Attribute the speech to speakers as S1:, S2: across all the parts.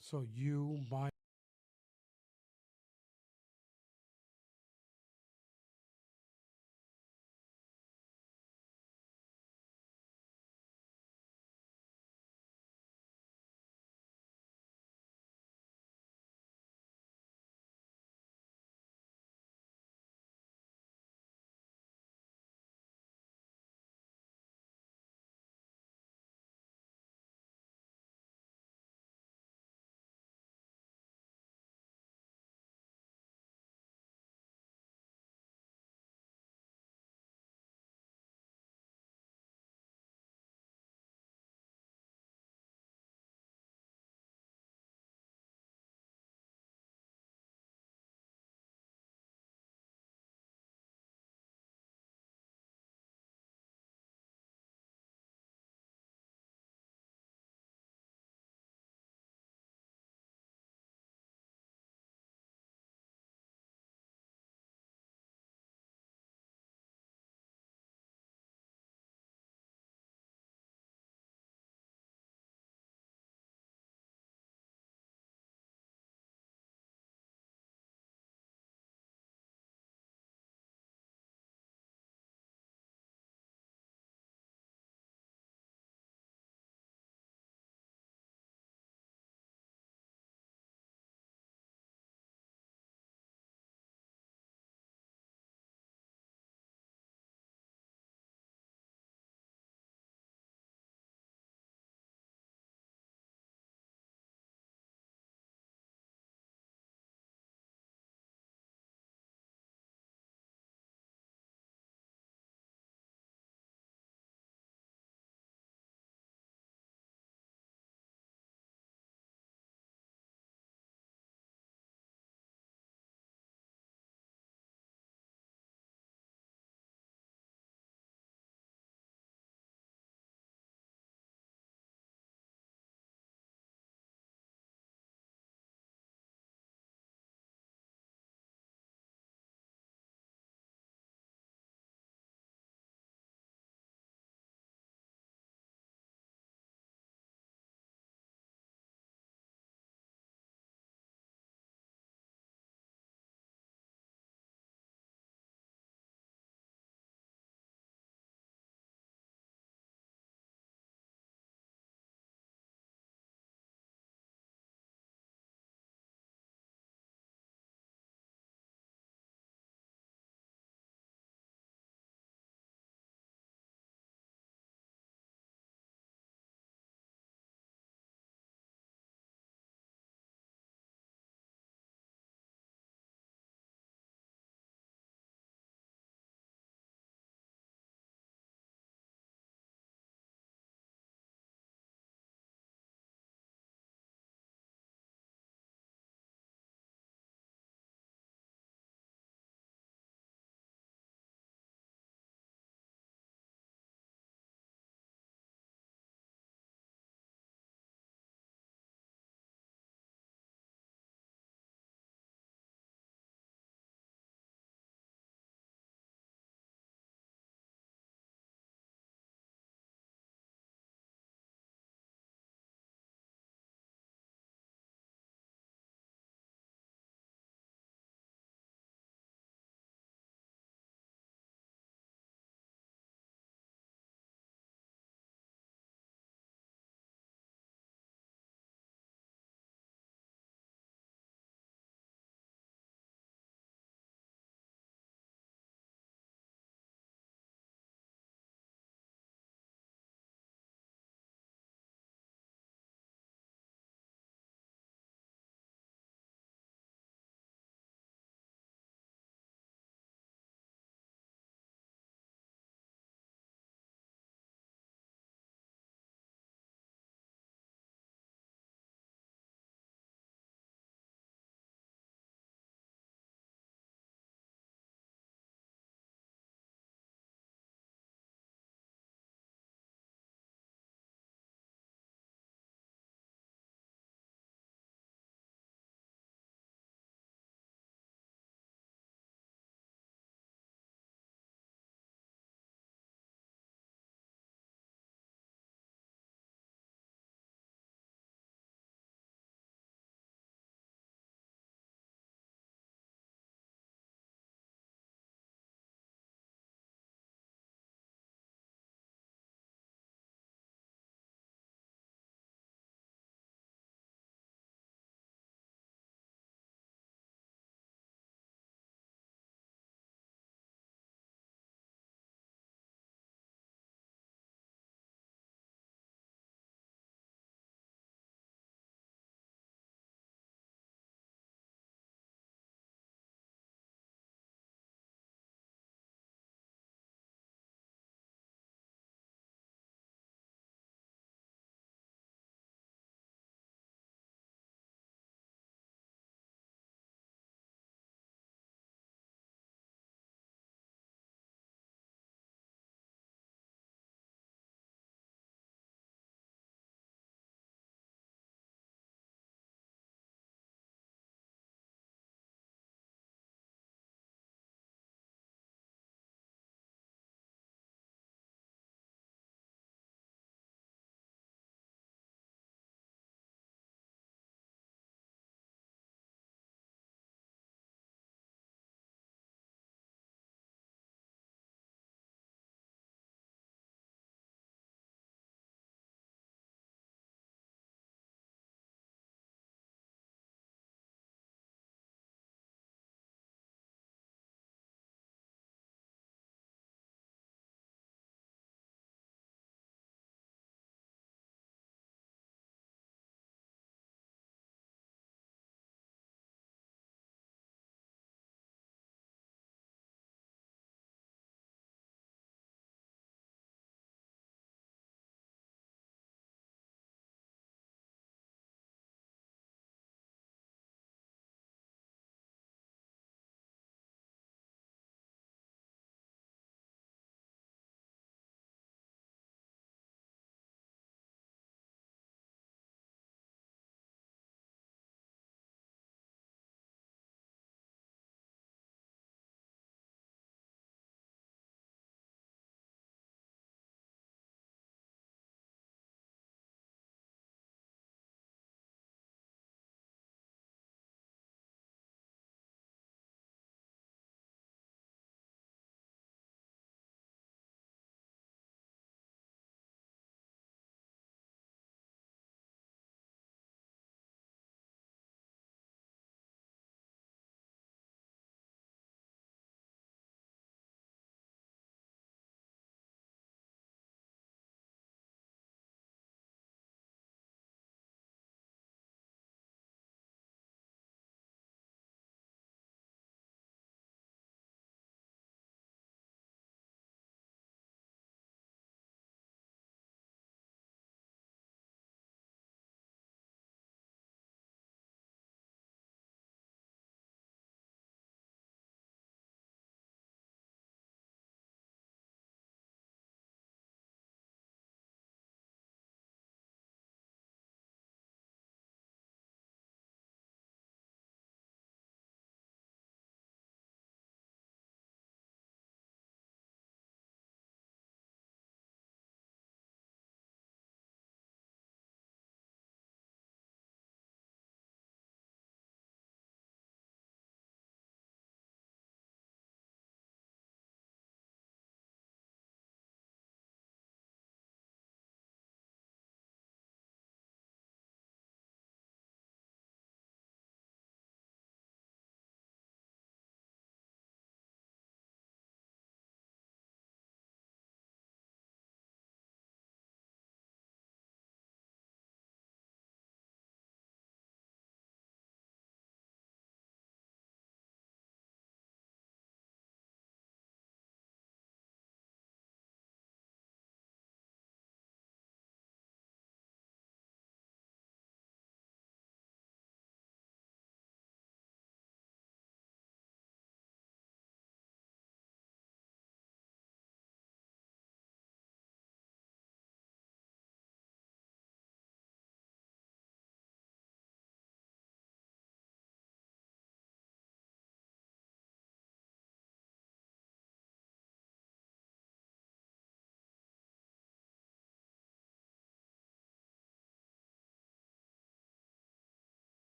S1: So you might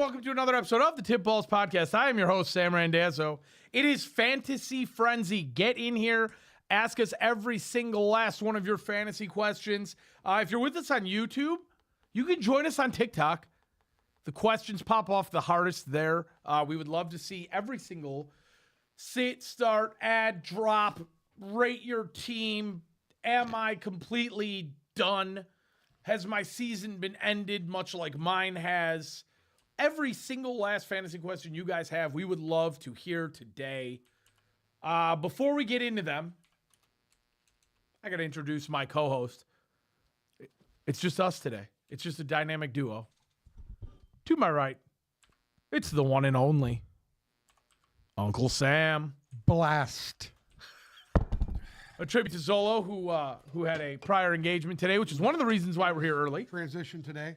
S1: welcome to another episode of the Tip Balls Podcast. I am your host, Sam Randazzo. It is Fantasy Frenzy. Get in here. Ask us every single last one of your fantasy questions. If you're with us on YouTube, you can join us on TikTok. The questions pop off the hardest there. We would love to see every single sit, start, add, drop, rate your team. Am I completely done? Has my season been ended much like mine has? Every single last fantasy question you guys have, we would love to hear today. Before we get into them, I got to introduce my co-host. It's just us today. It's just a dynamic duo. To my right, it's the one and only Uncle Sam.
S2: Blast.
S1: A tribute to Zolo, who had a prior engagement today, which is one of the reasons why we're here early.
S2: Transition today.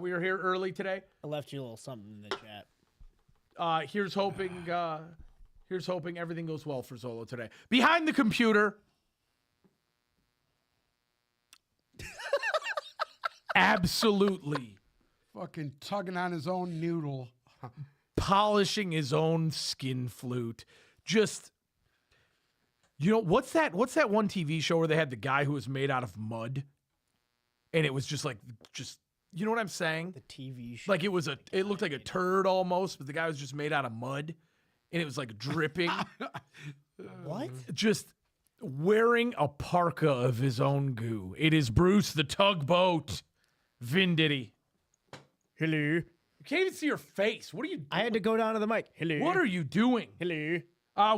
S1: We are here early today.
S3: I left you a little something in the chat.
S1: Here's hoping everything goes well for Zolo today. Behind the computer, absolutely
S2: Fucking tugging on his own noodle.
S1: polishing his own skin flute. Just, what's that one TV show where they had the guy who was made out of mud? And it was just, you know what I'm saying?
S3: The TV show.
S1: Like it looked like a turd almost, but the guy was just made out of mud. And it was like dripping.
S3: What?
S1: Just wearing a parka of his own goo. It is Bruce the Tugboat. Vin Diddy.
S3: Hello.
S1: You can't even see your face. What are you doing?
S3: I had to go down to the mic. Hello.
S1: What are you doing?
S3: Hello.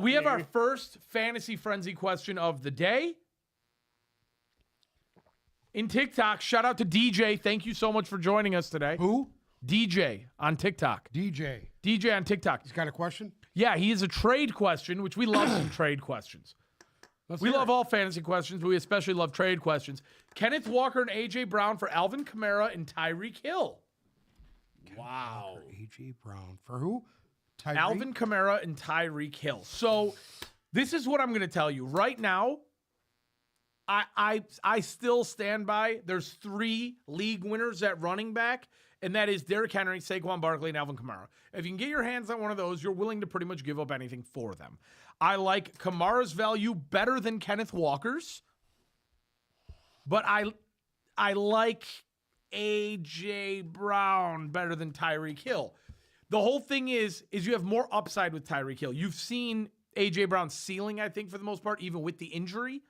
S1: We have our first Fantasy Frenzy question of the day. In TikTok, shout out to DJ. Thank you so much for joining us today.
S2: Who?
S1: DJ on TikTok.
S2: DJ.
S1: DJ on TikTok.
S2: He's got a question?
S1: Yeah, he is a trade question, which we love some trade questions. We love all fantasy questions, but we especially love trade questions. Kenneth Walker and A.J. Brown for Alvin Kamara and Tyreek Hill.
S3: Wow.
S2: A.J. Brown. For who? Tyreek?
S1: Alvin Kamara and Tyreek Hill. So this is what I'm going to tell you. Right now, I still stand by there's 3 league winners at running back, and that is Derrick Henry, Saquon Barkley, and Alvin Kamara. If you can get your hands on one of those, you're willing to pretty much give up anything for them. I like Kamara's value better than Kenneth Walker's, but I like A.J. Brown better than Tyreek Hill. The whole thing is you have more upside with Tyreek Hill. You've seen A.J. Brown's ceiling, I think, for the most part, even with the injury.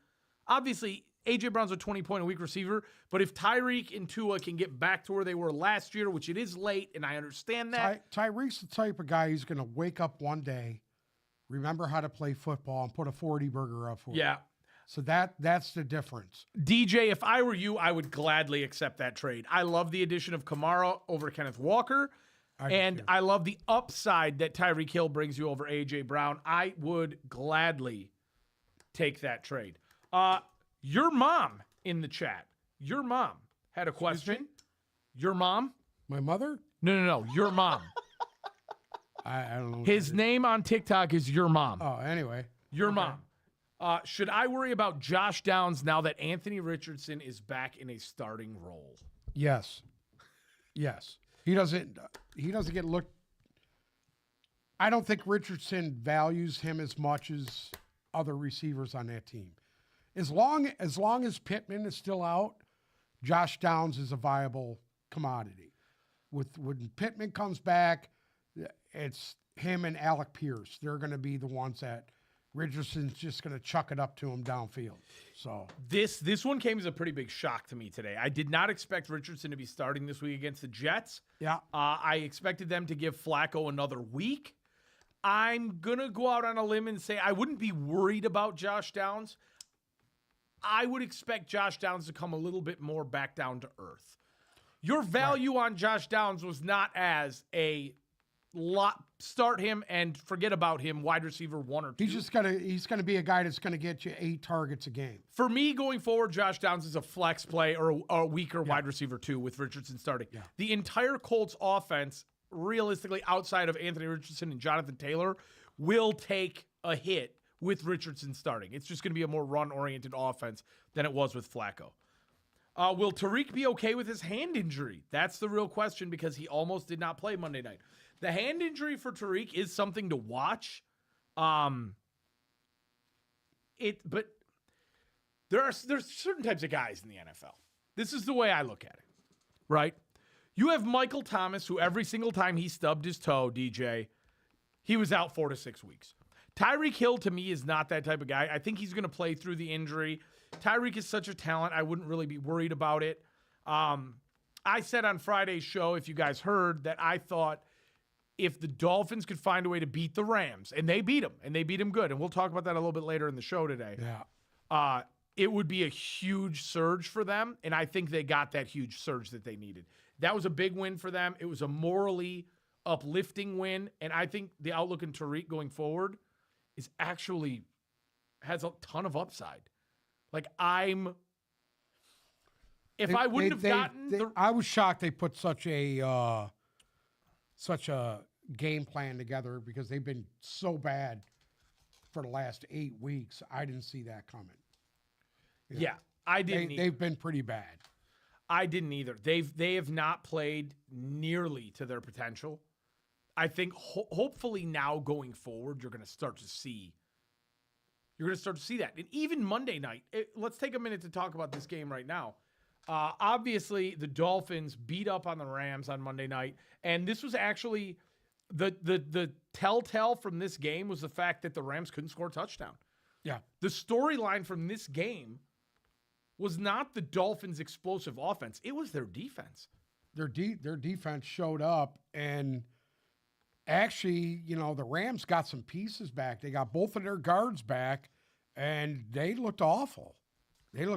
S1: Obviously, A.J. Brown's a 20-point-a-week receiver, but if Tyreek and Tua can get back to where they were last year, which it is late, and I understand that.
S2: Tyreek's the type of guy who's going to wake up one day, remember how to play football, and put a 40 burger up for you.
S1: Yeah.
S2: So that's the difference.
S1: DJ, if I were you, I would gladly accept that trade. I love the addition of Kamara over Kenneth Walker, and I love the upside that Tyreek Hill brings you over A.J. Brown. I would gladly take that trade. Your mom in the chat. Your mom had a question. Your mom?
S2: My mother?
S1: No. Your mom.
S2: I don't know.
S1: His name on TikTok is Your Mom.
S2: Oh, anyway.
S1: Your mom. Should I worry about Josh Downs now that Anthony Richardson is back in a starting role?
S2: Yes. Yes. He doesn't get looked. I don't think Richardson values him as much as other receivers on that team. As long as Pittman is still out, Josh Downs is a viable commodity. When Pittman comes back, it's him and Alec Pierce. They're going to be the ones that Richardson's just going to chuck it up to him downfield. So
S1: this one came as a pretty big shock to me today. I did not expect Richardson to be starting this week against the Jets.
S2: yeah,
S1: I expected them to give Flacco another week. I'm going to go out on a limb and say I wouldn't be worried about Josh Downs. I would expect Josh Downs to come a little bit more back down to earth. Your value on Josh Downs was not as a lot start him and forget about him wide receiver 1 or 2.
S2: he's gonna be a guy that's gonna get you 8 targets a game.
S1: For me going forward, Josh Downs is a flex play or a weaker wide receiver 2 with Richardson starting.
S2: Yeah.
S1: The entire Colts offense, realistically outside of Anthony Richardson and Jonathan Taylor, will take a hit with Richardson starting. It's just going to be a more run-oriented offense than it was with Flacco. Will Tariq be okay with his hand injury? That's the real question because he almost did not play Monday night. The hand injury for Tariq is something to watch. But there's certain types of guys in the NFL. This is the way I look at it, right? You have Michael Thomas, who every single time he stubbed his toe, DJ, he was out 4 to 6 weeks. Tyreek Hill, to me, is not that type of guy. I think he's going to play through the injury. Tyreek is such a talent, I wouldn't really be worried about it. I said on Friday's show, if you guys heard, that I thought if the Dolphins could find a way to beat the Rams, and they beat them good, and we'll talk about that a little bit later in the show today.
S2: Yeah.
S1: It would be a huge surge for them, and I think they got that huge surge that they needed. That was a big win for them. It was a morally uplifting win, and I think the outlook in Tariq going forward is actually has a ton of upside. Like I wouldn't have gotten
S2: I was shocked they put such a game plan together because they've been so bad for the last 8 weeks. I didn't see that coming.
S1: Yeah, I didn't either.
S2: They've been pretty bad.
S1: I didn't either. They have not played nearly to their potential. I think hopefully now going forward, you're going to start to see that. And even Monday night, let's take a minute to talk about this game right now. Obviously, the Dolphins beat up on the Rams on Monday night, and this was actually the telltale from this game was the fact that the Rams couldn't score a touchdown.
S2: Yeah.
S1: The storyline from this game was not the Dolphins' explosive offense. It was their defense.
S2: Their defense showed up, and actually, the Rams got some pieces back. They got both of their guards back, and they looked awful. They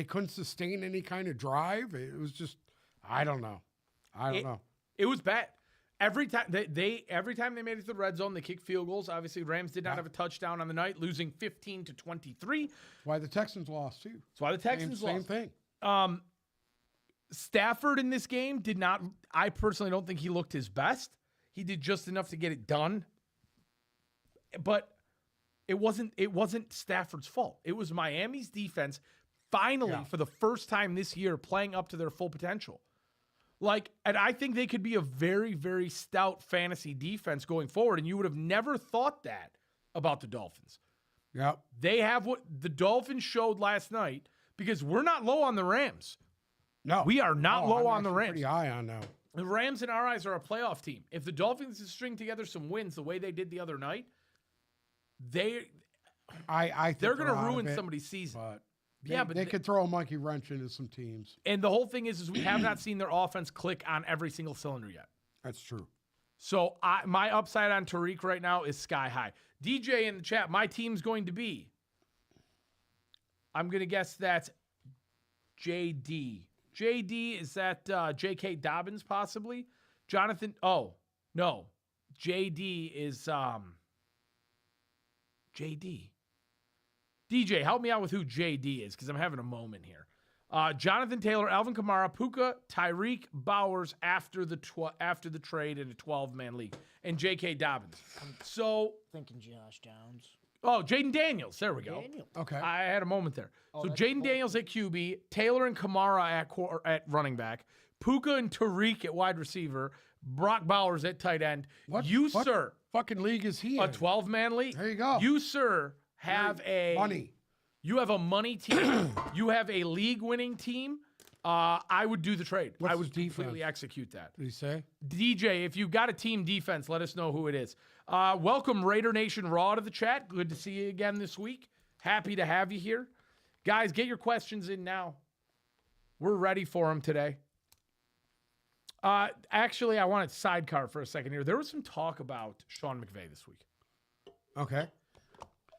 S2: couldn't sustain any kind of drive. It was just, I don't know.
S1: It was bad. Every time they made it to the red zone, they kicked field goals. Obviously, Rams did not have a touchdown on the night, losing 15-23.
S2: Why the Texans lost too.
S1: That's why the Texans lost.
S2: Same thing.
S1: Stafford in this game did not. I personally don't think he looked his best. He did just enough to get it done, but it wasn't Stafford's fault. It was Miami's defense finally for the first time this year playing up to their full potential. And I think they could be a very, very stout fantasy defense going forward, and you would have never thought that about the Dolphins.
S2: Yep.
S1: They have what the Dolphins showed last night because we're not low on the Rams.
S2: No.
S1: We are not low on the
S2: actually
S1: Rams.
S2: Pretty high on them.
S1: The Rams in our eyes are a playoff team. If the Dolphins string together some wins the way they did the other night,
S2: I think
S1: they're going to
S2: out of
S1: ruin
S2: it,
S1: somebody's season.
S2: But they could throw a monkey wrench into some teams.
S1: And the whole thing is we have not seen their offense click on every single cylinder yet.
S2: That's true.
S1: So my upside on Tariq right now is sky high. DJ in the chat, my team's going to be, I'm going to guess that's JD. JD, is that J.K. Dobbins possibly? Jonathan, oh, no. JD is JD. DJ, help me out with who JD is because I'm having a moment here. Jonathan Taylor, Alvin Kamara, Puka, Tyreek, Bowers after the trade in a 12-man league, and J.K. Dobbins. So
S3: Thinking Josh Downs.
S1: Oh, Jaden Daniels. There we go.
S3: Daniel.
S2: Okay.
S1: I had a moment there. So
S3: that's
S1: Jaden
S3: cool.
S1: Daniels at QB, Taylor and Kamara at running back, Puka and Tariq at wide receiver, Brock Bowers at tight end.
S2: What
S1: Sir,
S2: fucking league is he in?
S1: a 12-man league.
S2: There you go.
S1: You, sir, have
S2: Money.
S1: You have a money team. You have a league-winning team. I would do the trade.
S2: What's
S1: I would
S2: his defense?
S1: completely execute that.
S2: Did he say?
S1: DJ, if you've got a team defense, let us know who it is. Welcome Raider Nation Raw to the chat. Good to see you again this week. Happy to have you here. Guys, get your questions in now. We're ready for them today. Actually, I wanted sidecar for a second here. There was some talk about Sean McVay this week.
S2: Okay.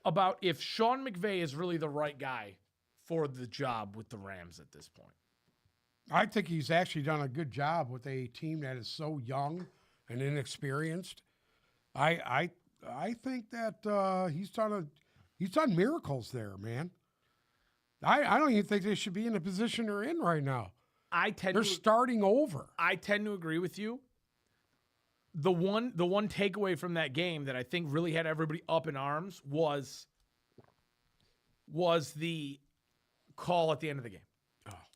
S1: About if Sean McVay is really the right guy for the job with the Rams at this point.
S2: I think he's actually done a good job with a team that is so young and inexperienced. I think that he's done miracles there, man. I don't even think they should be in the position they're in right now. They're starting over.
S1: I tend to agree with you. The one takeaway from that game that I think really had everybody up in arms was the call at the end of the game.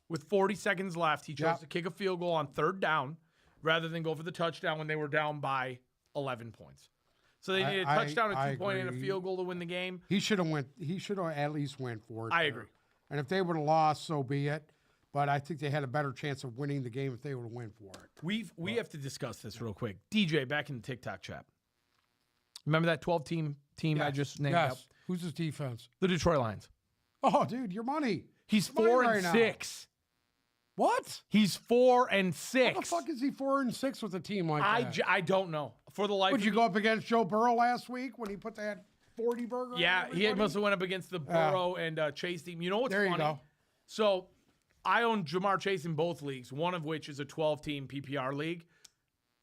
S1: With 40 seconds left, he chose
S2: Yep.
S1: to kick a field goal on 3rd down rather than go for the touchdown when they were down by 11 points. So they needed a touchdown, a
S2: I
S1: 2-point, and a
S2: agree.
S1: field goal to win the game.
S2: He should have went. He should have at least went for it.
S1: I
S2: there.
S1: agree.
S2: And if they would have lost, so be it. But I think they had a better chance of winning the game if they would have went for it.
S1: We have to discuss this real quick. DJ, back in the TikTok chat. Remember that 12-team team I just named
S2: Yes.
S1: out?
S2: Who's his defense?
S1: The Detroit Lions.
S2: Oh, dude, your money.
S1: He's
S2: Money
S1: 4
S2: right
S1: and
S2: now.
S1: 6.
S2: What?
S1: He's 4 and 6.
S2: How the fuck is he 4-6 with a team like that?
S1: I don't know. For the life
S2: Would
S1: of
S2: you
S1: me-
S2: go up against Joe Burrow last week when he put that 40 burger? on
S1: Yeah, he
S2: everybody?
S1: must have went up against the Burrow and Chase team. You know what's
S2: There you
S1: funny?
S2: go.
S1: So I own Jamar Chase in both leagues, one of which is a 12-team PPR league.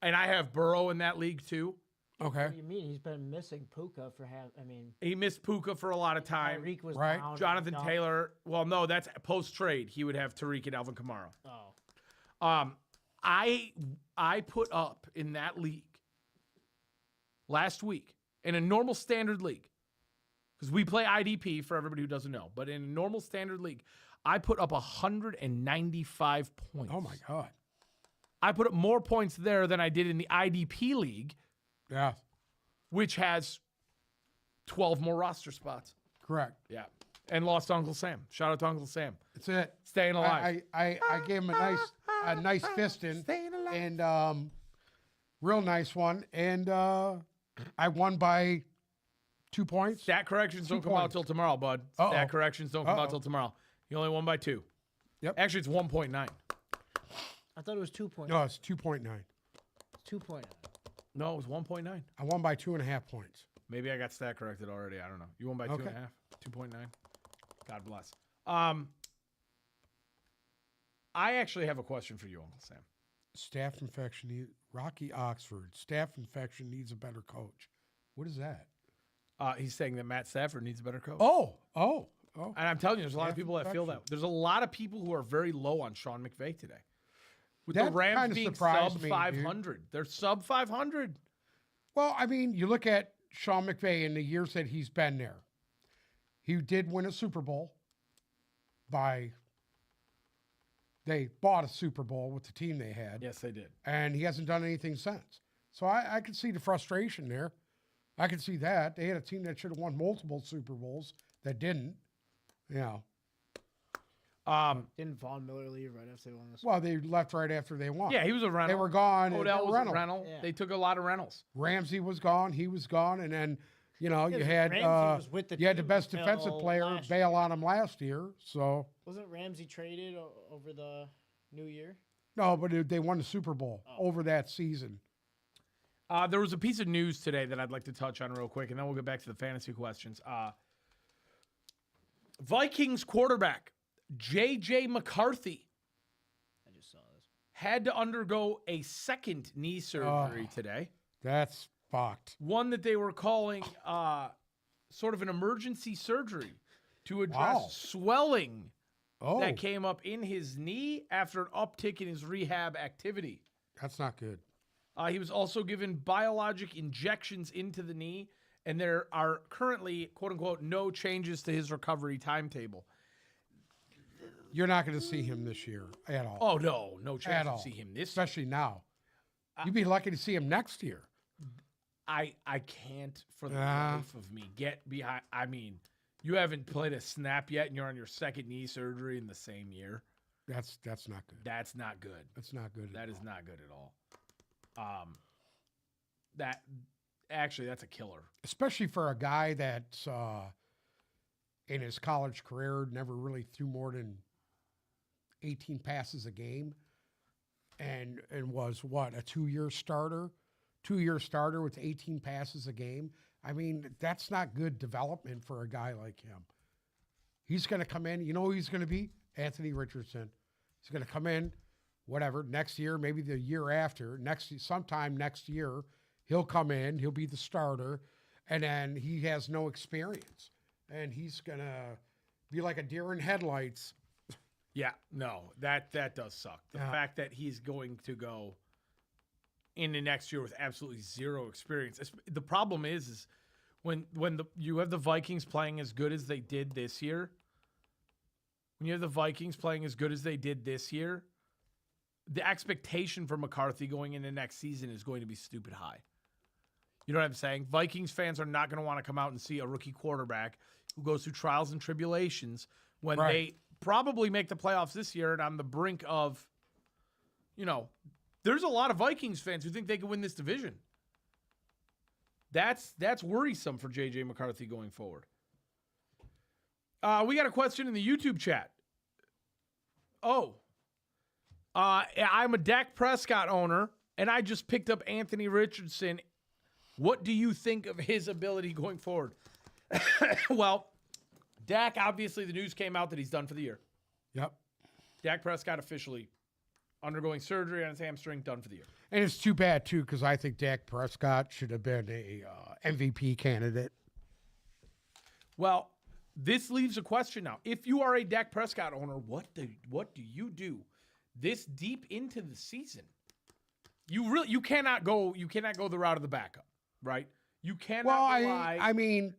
S1: And I have Burrow in that league too.
S2: Okay.
S4: What do you mean? He's been missing Puka for half. I mean,
S1: He missed Puka for a lot of time.
S4: Tyreek was
S2: Right.
S4: down.
S1: Jonathan
S4: down-
S1: Taylor. Well, no, that's post-trade. He would have Tariq and Alvin Kamara.
S4: Oh,
S1: I put up in that league last week in a normal standard league, because we play IDP for everybody who doesn't know, but in a normal standard league, I put up 195 points.
S2: Oh my God.
S1: I put up more points there than I did in the IDP league,
S2: Yeah.
S1: which has 12 more roster spots.
S2: Correct.
S1: Yeah. And lost to Uncle Sam. Shout out to Uncle Sam.
S2: That's it.
S1: Staying alive.
S2: I gave him a nice fisting and real nice one, and I won by 2 points.
S1: Stat corrections don't come out
S2: points.
S1: till tomorrow, bud.
S2: Uh-oh.
S1: Stat corrections don't come out
S2: Uh-oh.
S1: till tomorrow. You only won by 2.
S2: Yep.
S1: Actually, it's 1.9.
S4: I thought it was 2
S2: No, it's 2.9.
S4: 2
S1: No, it was 1.9.
S2: I won by 2.5 points.
S1: Maybe I got stat corrected already. I don't know. You won by
S2: Okay.
S1: 2.5, 2.9. God bless. I actually have a question for you, Uncle Sam.
S2: Staph infection. Rocky Oxford. Staph infection needs a better coach. What is that?
S1: He's saying that Matt Stafford needs a better coach.
S2: Oh.
S1: And I'm telling you, there's a lot of
S2: Staph
S1: people that feel that.
S2: infection.
S1: There's a lot of people who are very low on Sean McVay today. With
S2: That
S1: the Rams
S2: kinda
S1: being
S2: surprised
S1: sub
S2: me,
S1: 500. They're sub 500.
S2: Well, I mean, you look at Sean McVay in the years that he's been there. He did win a Super Bowl they bought a Super Bowl with the team they had,
S1: Yes, they did.
S2: and he hasn't done anything since. So I could see the frustration there. I could see that. They had a team that should have won multiple Super Bowls that didn't. Yeah.
S4: Didn't Von Miller leave right after they won this?
S2: Well, they left right after they won.
S1: Yeah, he was a rental.
S2: They were gone. and
S1: Odell
S2: they were
S1: was
S2: rental.
S1: a rental.
S4: Yeah.
S1: They took a lot of rentals.
S2: Ramsey was gone. He was gone. And then, you
S4: but
S2: had
S4: Ramsey was with the
S2: you had the
S4: team
S2: best defensive
S4: until
S2: player
S4: last
S2: bail on him last year. So
S4: Wasn't Ramsey traded over the New Year?
S2: no, but they won the Super Bowl over that season.
S1: There was a piece of news today that I'd like to touch on real quick, and then we'll get back to the fantasy questions. Vikings quarterback J.J. McCarthy
S4: I just saw this.
S1: had to undergo a second knee surgery today.
S2: That's fucked.
S1: One that they were calling sort of an emergency surgery to address
S2: Wow.
S1: swelling
S2: Oh,
S1: that came up in his knee after an uptick in his rehab activity.
S2: that's not good.
S1: He was also given biologic injections into the knee, and there are currently, quote unquote, no changes to his recovery timetable.
S2: You're not going to see him this year at all.
S1: Oh, no chance
S2: at
S1: to
S2: all.
S1: see him this.
S2: Especially now. You'd be lucky to see him next year.
S1: I can't for the
S2: Ah.
S1: life of me get behind. I mean, you haven't played a snap yet, and you're on your second knee surgery in the same year.
S2: That's not good.
S1: That's not good.
S2: That's not good.
S1: That
S2: at
S1: is
S2: all.
S1: not good at all. That actually, that's a killer.
S2: Especially for a guy that's in his college career never really threw more than 18 passes a game, and was what, a 2-year starter? 2-year starter with 18 passes a game. I mean, that's not good development for a guy like him. He's going to come in. You know who he's going to be? Anthony Richardson. He's going to come in, whatever, next year, maybe the year after, sometime next year, he'll come in, he'll be the starter, and then he has no experience. And he's going to be like a deer in headlights.
S1: Yeah, no, that does suck. The
S2: Yeah.
S1: fact that he's going to go into next year with absolutely zero experience. The problem is when you have the Vikings playing as good as they did this year, when you have the Vikings playing as good as they did this year, the expectation for McCarthy going into next season is going to be stupid high. You know what I'm saying? Vikings fans are not going to want to come out and see a rookie quarterback who goes through trials and tribulations when they probably make the playoffs this year and on the brink of, there's a lot of Vikings fans who think they can win this division. That's worrisome for J.J. McCarthy going forward. We got a question in the YouTube chat. I'm a Dak Prescott owner, and I just picked up Anthony Richardson. What do you think of his ability going forward? Well, Dak, obviously the news came out that he's done for the year.
S2: Yep.
S1: Dak Prescott officially undergoing surgery on his hamstring, done for the year.
S2: And it's too bad, too, because I think Dak Prescott should have been a MVP candidate.
S1: Well, this leaves a question now. If you are a Dak Prescott owner, what do you do this deep into the season? You cannot go the route of the backup, right? You cannot rely.
S2: I mean,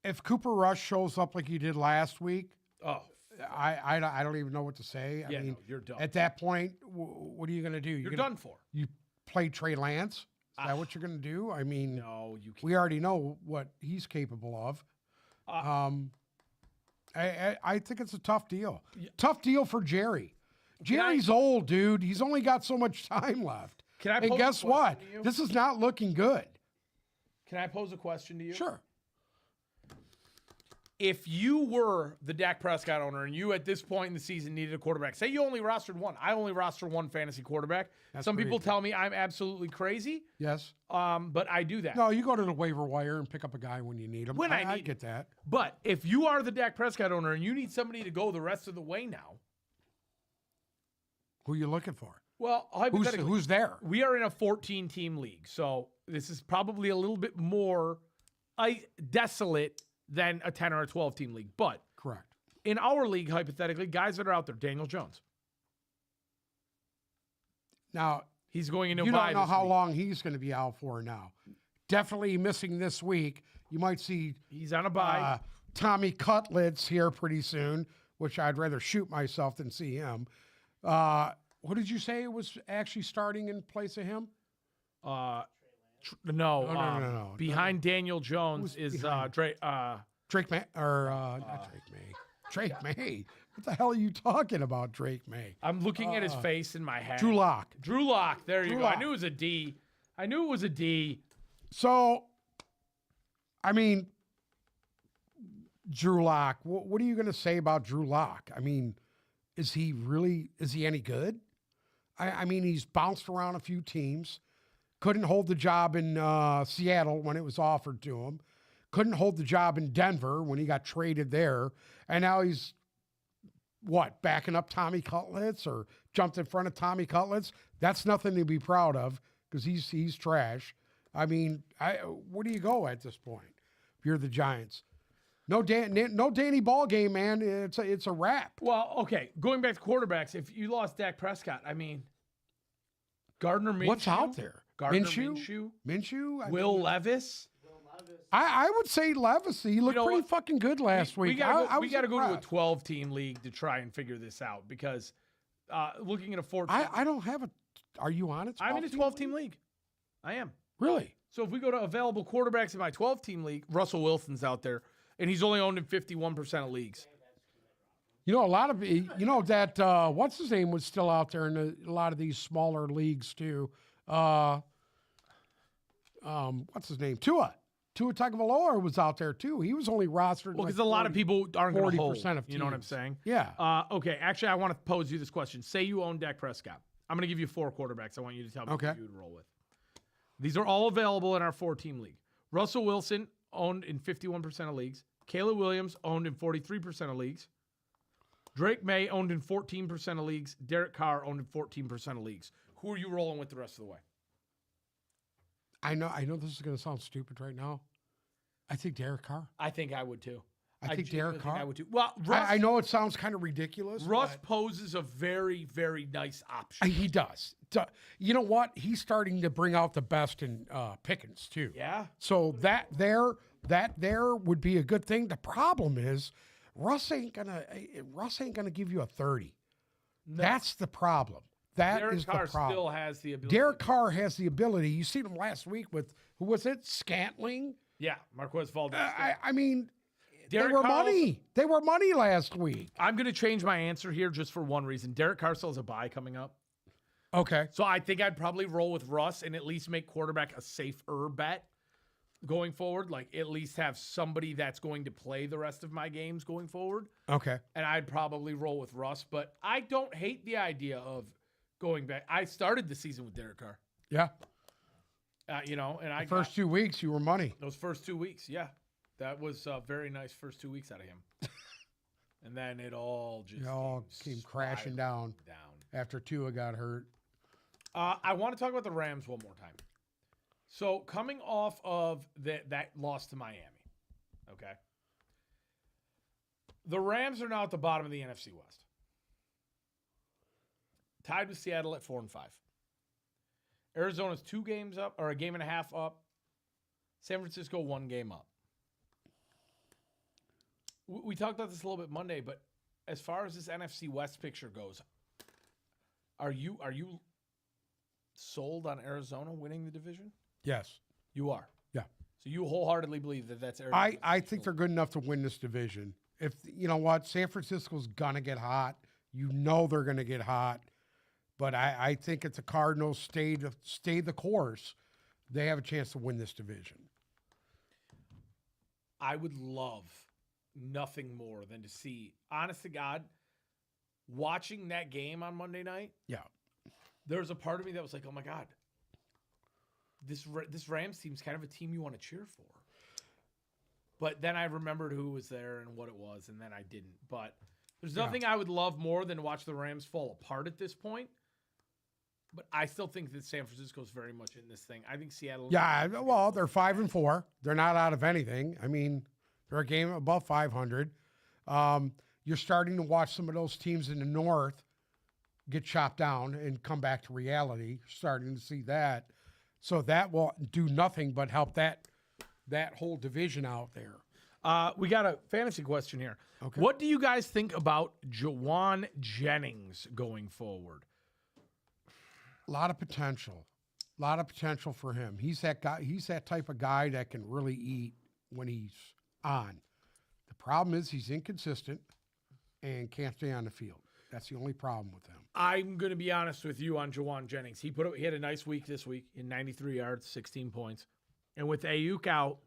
S2: if Cooper Rush shows up like he did last week, I don't even know what to say. I mean,
S1: you're done.
S2: At that point, what are you going to do?
S1: You're done for.
S2: You play Trey Lance? Is that what you're going to do? I mean,
S1: no, you can't.
S2: We already know what he's capable of. I think it's a tough deal. Tough deal for Jerry. Jerry's old, dude. He's only got so much time left.
S1: Can I
S2: and
S1: pose
S2: guess
S1: a
S2: what?
S1: question to you?
S2: This is not looking good.
S1: Can I pose a question to you?
S2: Sure.
S1: If you were the Dak Prescott owner and you at this point in the season needed a quarterback, say you only rostered one. I only roster one fantasy quarterback. Some people tell me I'm absolutely crazy.
S2: Yes.
S1: But I do that.
S2: No, you go to the waiver wire and pick up a guy when you need him. I get that.
S1: But if you are the Dak Prescott owner and you need somebody to go the rest of the way now,
S2: who are you looking for?
S1: Well, hypothetically,
S2: who's there?
S1: We are in a 14-team league, so this is probably a little bit more desolate than a 10 or a 12-team league. But
S2: correct.
S1: In our league, hypothetically, guys that are out there, Daniel Jones.
S2: Now,
S1: he's going into
S2: you don't know how
S1: week.
S2: long he's going to be out for now. Definitely missing this week. You might see
S1: he's on a bye.
S2: Tommy Cutlets here pretty soon, which I'd rather shoot myself than see him. What did you say was actually starting in place of him?
S1: No. Behind Daniel Jones is Drake.
S2: Drake May, not Drake May. Drake May. What the hell are you talking about, Drake May?
S1: I'm looking at his face in my head.
S2: Drew Lock.
S1: Drew Lock. There you go. I knew it was a D.
S2: So, I mean, Drew Lock. What are you going to say about Drew Lock? I mean, is he any good? I mean, he's bounced around a few teams. Couldn't hold the job in Seattle when it was offered to him. Couldn't hold the job in Denver when he got traded there. And now he's, backing up Tommy Cutlets or jumped in front of Tommy Cutlets? That's nothing to be proud of because he's trash. I mean, where do you go at this point if you're the Giants? No Danny Ball game, man. It's a wrap.
S1: Well, okay. Going back to quarterbacks, if you lost Dak Prescott, I mean, Gardner Minshew.
S2: What's out there?
S1: Gardner Minshew. Will Levis.
S2: I would say Levis. He looked pretty fucking good last week.
S1: We got to go to a 12-team league to try and figure this out because looking at a 14.
S2: I don't have a. Are you on it?
S1: I'm in a 12-team league. I am.
S2: Really?
S1: So if we go to available quarterbacks in my 12-team league, Russell Wilson's out there, and he's only owned in 51% of leagues.
S2: You know, a lot of that what's his name was still out there in a lot of these smaller leagues too. What's his name? Tua Tagovailoa was out there too. He was only rostered.
S1: Well, because a lot of people aren't going to hold.
S2: of teams.
S1: You know what I'm saying?
S2: Yeah.
S1: Okay. Actually, I want to pose you this question. Say you own Dak Prescott. I'm going to give you 4 quarterbacks. I want you to tell me who you would roll with. These are all available in our 4-team league. Russell Wilson owned in 51% of leagues. Caleb Williams owned in 43% of leagues. Drake May owned in 14% of leagues. Derek Carr owned in 14% of leagues. Who are you rolling with the rest of the way?
S2: I know this is going to sound stupid right now. I think Derek Carr.
S1: I think I would too.
S2: I think Derek Carr.
S1: I would too. Well, Russ,
S2: I know it sounds kind of ridiculous.
S1: Russ poses a very, very nice option.
S2: He does. You know what? He's starting to bring out the best in Pickens too.
S1: Yeah.
S2: So that there would be a good thing. The problem is Russ ain't gonna give you a 30.
S1: No.
S2: That's the problem. That
S1: Derek
S2: is
S1: Carr
S2: the problem.
S1: still has the ability.
S2: Derek Carr has the ability. You seen him last week with who was it? Scantling.
S1: Yeah, Marquez Valdez.
S2: I mean,
S1: Derek
S2: they were
S1: Carr also-
S2: money. They were money last week.
S1: I'm going to change my answer here just for one reason. Derek Carr still has a bye coming up.
S2: Okay.
S1: So I think I'd probably roll with Russ and at least make quarterback a safer bet going forward. Like at least have somebody that's going to play the rest of my games going forward.
S2: Okay.
S1: And I'd probably roll with Russ. But I don't hate the idea of going back. I started the season with Derek Carr.
S2: Yeah.
S1: And I
S2: First 2 weeks, you were money.
S1: those first 2 weeks, yeah, that was a very nice first 2 weeks out of him. And then it all just
S2: It all came crashing down after Tua got hurt.
S1: I want to talk about the Rams one more time. So coming off of that loss to Miami, okay, the Rams are now at the bottom of the NFC West, tied with Seattle at 4-5. Arizona's 2 games up, or a game and a half up. San Francisco 1 game up. We talked about this a little bit Monday, but as far as this NFC West picture goes, are you sold on Arizona winning the division?
S2: Yes.
S1: You are.
S2: Yeah.
S1: So you wholeheartedly believe that that's Arizona.
S2: I think they're good enough to win this division. If you know what, San Francisco's gonna get hot. You know they're gonna get hot. But I think if the Cardinals stay the course, they have a chance to win this division.
S1: I would love nothing more than to see, honest to God, watching that game on Monday night.
S2: Yeah.
S1: There was a part of me that was like, oh my God, this Rams team's kind of a team you want to cheer for. But then I remembered who was there and what it was, and then I didn't. But there's nothing I would love more than to watch the Rams fall apart at this point. But I still think that San Francisco's very much in this thing. I think Seattle.
S2: Yeah, well, they're 5-4. They're not out of anything. I mean, they're a game above 500. You're starting to watch some of those teams in the North get chopped down and come back to reality. You're starting to see that. So that will do nothing but help that whole division out there.
S1: We got a fantasy question here.
S2: Okay.
S1: What do you guys think about Jawan Jennings going forward?
S2: A lot of potential. A lot of potential for him. He's that guy. He's that type of guy that can really eat when he's on. The problem is he's inconsistent and can't stay on the field. That's the only problem with him.
S1: I'm going to be honest with you on Jawan Jennings. He had a nice week this week in 93 yards, 16 points. And with Ayuk out,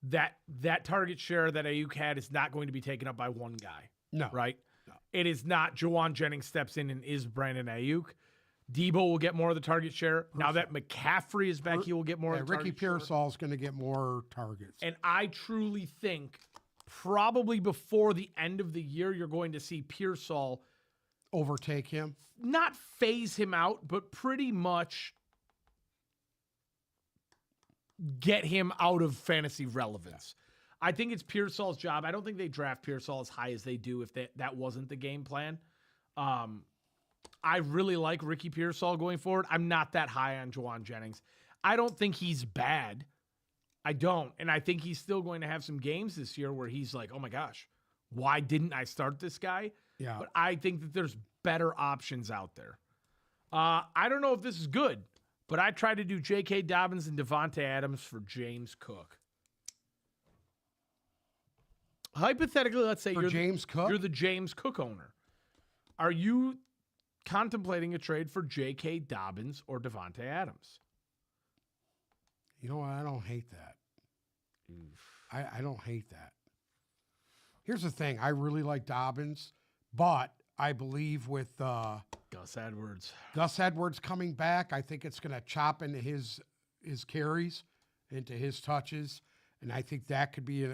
S1: that target share that Ayuk had is not going to be taken up by one guy.
S2: No.
S1: Right?
S2: No.
S1: It is not Jawan Jennings steps in and is Brandon Ayuk. Debo will get more of the target share. Now that McCaffrey is back, he will get more of the
S2: Ricky
S1: target share.
S2: Pearsall's going to get more targets.
S1: And I truly think probably before the end of the year, you're going to see Pearsall
S2: Overtake him.
S1: not phase him out, but pretty much get him out of fantasy relevance. I think it's Pearsall's job. I don't think they draft Pearsall as high as they do if that wasn't the game plan. I really like Ricky Pearsall going forward. I'm not that high on Jawan Jennings. I don't think he's bad. I don't. And I think he's still going to have some games this year where he's like, oh my gosh, why didn't I start this guy?
S2: Yeah.
S1: But I think that there's better options out there. I don't know if this is good, but I tried to do J.K. Dobbins and Devontae Adams for James Cook. Hypothetically, let's say
S2: For James Cook?
S1: you're the James Cook owner. Are you contemplating a trade for J.K. Dobbins or Devontae Adams?
S2: You know what? I don't hate that. I don't hate that. Here's the thing. I really like Dobbins, but I believe with
S1: Gus Edwards.
S2: Gus Edwards coming back, I think it's going to chop into his carries, into his touches, and I think that could be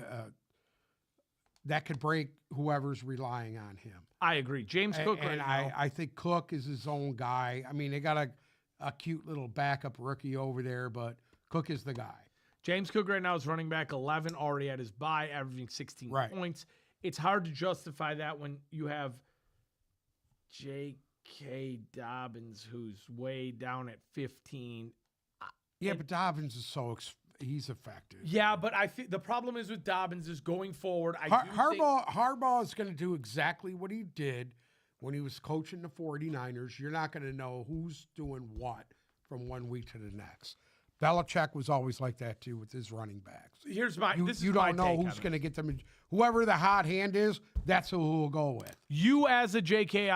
S2: that could break whoever's relying on him.
S1: I agree. James Cook right
S2: And
S1: now.
S2: I think Cook is his own guy. I mean, they got a cute little backup rookie over there, but Cook is the guy.
S1: James Cook right now is running back 11, already at his bye, averaging 16
S2: Right.
S1: points. It's hard to justify that when you have J.K. Dobbins, who's way down at 15.
S2: Yeah, but Dobbins is so he's effective.
S1: Yeah, but I think the problem is with Dobbins is going forward. I do think,
S2: Harbaugh is going to do exactly what he did when he was coaching the 49ers. You're not going to know who's doing what from 1 week to the next. Belichick was always like that too with his running backs.
S1: here's my. This
S2: You
S1: is my
S2: don't know
S1: take on
S2: who's
S1: it.
S2: going to get them. Whoever the hot hand is, that's who we'll go with.
S1: You as a J.K.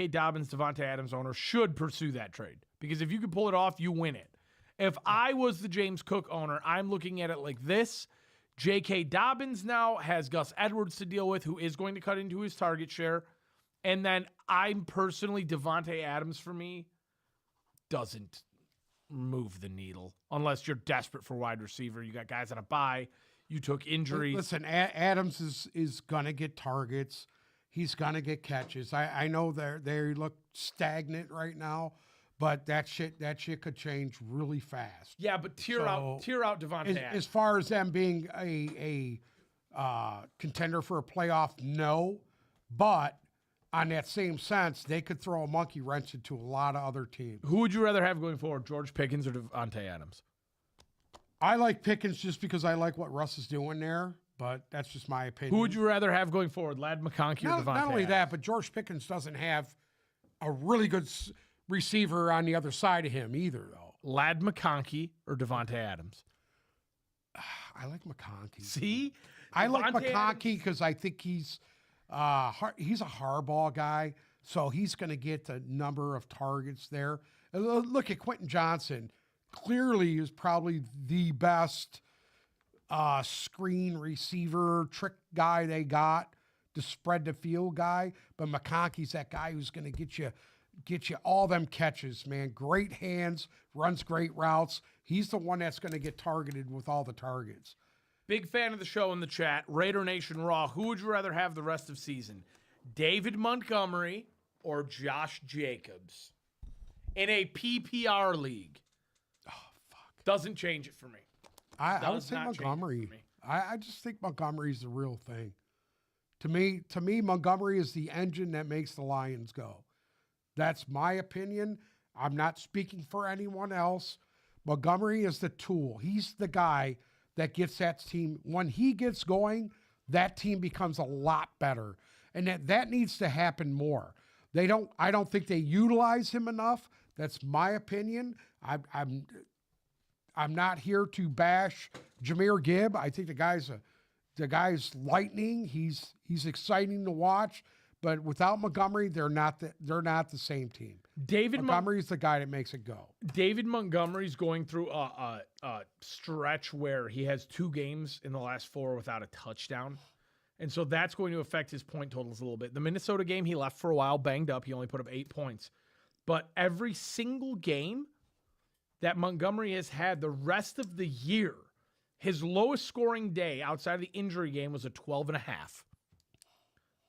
S1: Dobbins, Devontae Adams owner should pursue that trade because if you can pull it off, you win it. If I was the James Cook owner, I'm looking at it like this. J.K. Dobbins now has Gus Edwards to deal with, who is going to cut into his target share. And then I'm personally, Devontae Adams for me doesn't move the needle unless you're desperate for wide receiver. You got guys on a bye. You took injuries.
S2: Listen, Adams is going to get targets. He's going to get catches. I know they look stagnant right now, but that shit could change really fast.
S1: Yeah, but tear out Devontae Adams.
S2: As far as them being a contender for a playoff, no. But on that same sense, they could throw a monkey wrench into a lot of other teams.
S1: Who would you rather have going forward, George Pickens or Devontae Adams?
S2: I like Pickens just because I like what Russ is doing there, but that's just my opinion.
S1: Who would you rather have going forward, Lad McConkey or Devontae
S2: Not only
S1: Adams?
S2: that, but George Pickens doesn't have a really good receiver on the other side of him either, though.
S1: Lad McConkey or Devontae Adams?
S2: I like McConkey.
S1: See?
S2: I like
S1: Devontae Adams-
S2: McConkey because I think he's a Harbaugh guy, so he's going to get the number of targets there. And look at Quentin Johnson. Clearly is probably the best screen receiver trick guy they got to spread the field guy. But McConkey's that guy who's going to get you all them catches, man. Great hands, runs great routes. He's the one that's going to get targeted with all the targets.
S1: Big fan of the show in the chat. Raider Nation Raw. Who would you rather have the rest of season? David Montgomery or Josh Jacobs? In a PPR league.
S2: Oh, fuck.
S1: Doesn't change it for me.
S2: I would
S1: Does
S2: say
S1: not change it
S2: Montgomery.
S1: for me.
S2: I just think Montgomery's the real thing. To me, Montgomery is the engine that makes the Lions go. That's my opinion. I'm not speaking for anyone else. Montgomery is the tool. He's the guy that gets that team. When he gets going, that team becomes a lot better. And that needs to happen more. I don't think they utilize him enough. That's my opinion. I'm not here to bash Jahmyr Gibb. I think the guy's lightning. He's exciting to watch. But without Montgomery, they're not the same team. Montgomery's the guy that makes it go.
S1: David Montgomery's going through a stretch where he has 2 games in the last 4 without a touchdown. And so that's going to affect his point totals a little bit. The Minnesota game, he left for a while, banged up. He only put up 8 points. But every single game that Montgomery has had the rest of the year, his lowest scoring day outside of the injury game was a 12.5.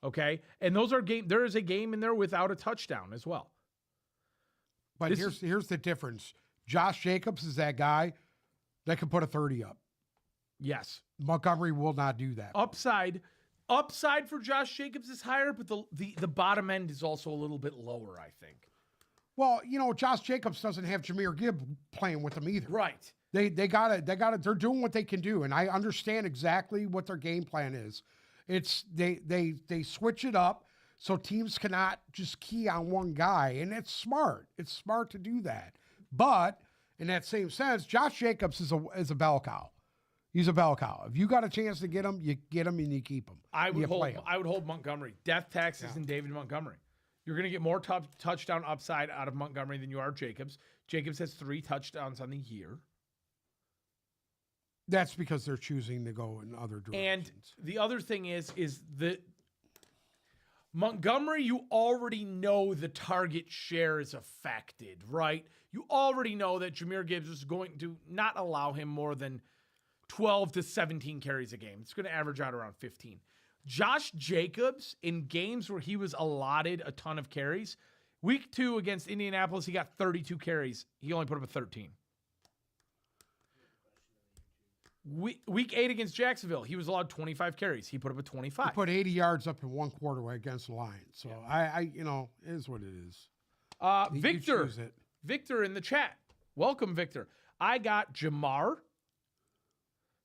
S1: Okay? And those are there is a game in there without a touchdown as well.
S2: But here's the difference. Josh Jacobs is that guy that can put a 30 up.
S1: Yes.
S2: Montgomery will not do that.
S1: Upside for Josh Jacobs is higher, but the bottom end is also a little bit lower, I think.
S2: Well, Josh Jacobs doesn't have Jahmyr Gibb playing with him either.
S1: Right.
S2: They're doing what they can do, and I understand exactly what their game plan is. It's they switch it up so teams cannot just key on one guy, and it's smart. It's smart to do that. But in that same sense, Josh Jacobs is a bell cow. He's a bell cow. If you got a chance to get him, you get him and you keep him.
S1: I would hold Montgomery. Death taxes and David Montgomery. You're going to get more touchdown upside out of Montgomery than you are Jacobs. Jacobs has 3 touchdowns on the year.
S2: That's because they're choosing to go in other directions.
S1: And the other thing is that Montgomery, you already know the target share is affected, right? You already know that Jahmyr Gibbs is going to not allow him more than 12 to 17 carries a game. It's going to average out around 15. Josh Jacobs, in games where he was allotted a ton of carries, week 2 against Indianapolis, he got 32 carries. He only put up a 13. Week 8 against Jacksonville, he was allowed 25 carries. He put up a 25.
S2: He put 80 yards up in one quarter against the Lions. So it is what it is.
S1: Victor in the chat. Welcome, Victor. I got Jamar,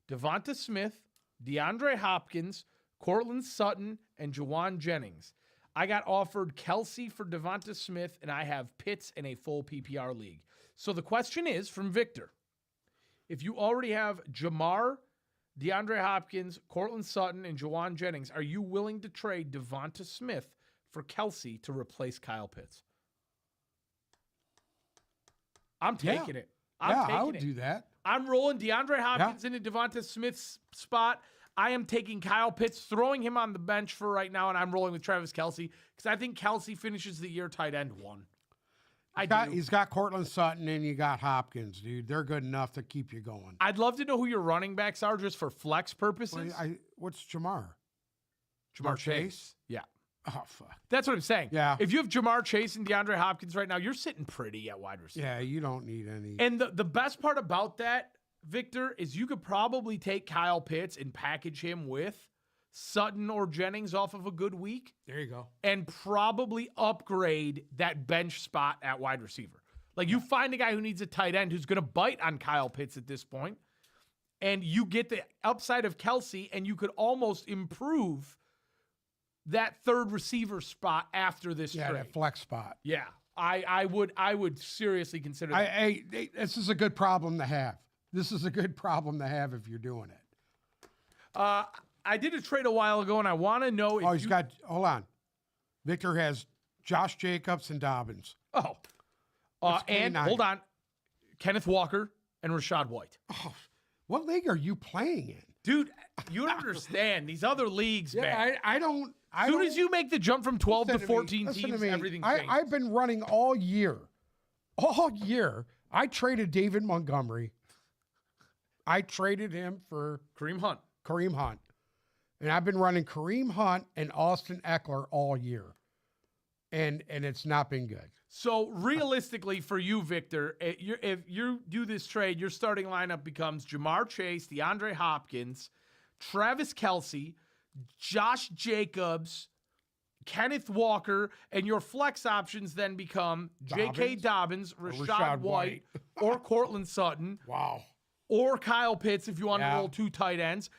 S1: Devonta Smith, DeAndre Hopkins, Cortland Sutton, and Jawan Jennings. I got offered Kelsey for Devonta Smith, and I have Pitts in a full PPR league. So the question is from Victor. If you already have Jamar, DeAndre Hopkins, Cortland Sutton, and Jawan Jennings, are you willing to trade Devonta Smith for Kelsey to replace Kyle Pitts? I'm taking it.
S2: I would do that.
S1: I'm rolling DeAndre Hopkins into Devonta Smith's spot. I am taking Kyle Pitts, throwing him on the bench for right now, and I'm rolling with Travis Kelce because I think Kelce finishes the year tight end 1.
S2: He's got Cortland Sutton and you got Hopkins, dude. They're good enough to keep you going.
S1: I'd love to know who your running backs are just for flex purposes.
S2: What's Jamar?
S1: Jamar Chase? Yeah.
S2: Oh, fuck.
S1: That's what I'm saying.
S2: Yeah.
S1: If you have Jamar Chase and DeAndre Hopkins right now, you're sitting pretty at wide receiver.
S2: Yeah, you don't need any.
S1: And the best part about that, Victor, is you could probably take Kyle Pitts and package him with Sutton or Jennings off of a good week
S2: There you go.
S1: and probably upgrade that bench spot at wide receiver. Like you find a guy who needs a tight end who's going to bite on Kyle Pitts at this point, and you get the upside of Kelsey, and you could almost improve that third receiver spot after this
S2: Yeah,
S1: trade.
S2: that flex spot.
S1: Yeah, I would seriously consider that.
S2: This is a good problem to have. This is a good problem to have if you're doing it.
S1: I did a trade a while ago, and I want to know if
S2: He's got, hold on. Victor has Josh Jacobs and Dobbins.
S1: and
S2: K9.
S1: hold on, Kenneth Walker and Rashad White.
S2: Oh, what league are you playing in?
S1: Dude, you don't understand. These other leagues, man.
S2: I don't.
S1: As soon as you make the jump from 12 to
S2: Listen to me.
S1: 14
S2: Listen to
S1: teams,
S2: me.
S1: everything changes.
S2: I've been running all year. All year. I traded David Montgomery. I traded him for
S1: Kareem Hunt.
S2: Kareem Hunt. And I've been running Kareem Hunt and Austin Eckler all year. And it's not been good.
S1: So realistically for you, Victor, if you do this trade, your starting lineup becomes Jamar Chase, DeAndre Hopkins, Travis Kelce, Josh Jacobs, Kenneth Walker, and your flex options then become J.K. Dobbins, Rashad White, or Cortland Sutton,
S2: Wow.
S1: or Kyle Pitts if you want to
S2: Yeah.
S1: roll 2 tight ends.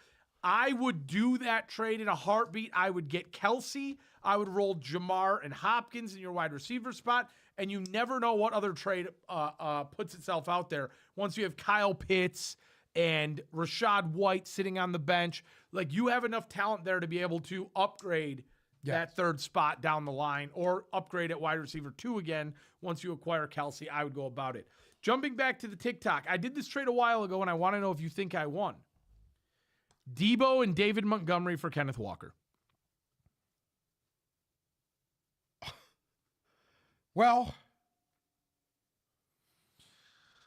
S1: I would do that trade in a heartbeat. I would get Kelce. I would roll Jamar and Hopkins in your wide receiver spot. And you never know what other trade puts itself out there. Once you have Kyle Pitts and Rashad White sitting on the bench, like you have enough talent there to be able to upgrade that third spot down the line or upgrade at wide receiver 2 again. Once you acquire Kelce, I would go about it. Jumping back to the TikTok, I did this trade a while ago, and I want to know if you think I won. Debo and David Montgomery for Kenneth Walker.
S2: Well,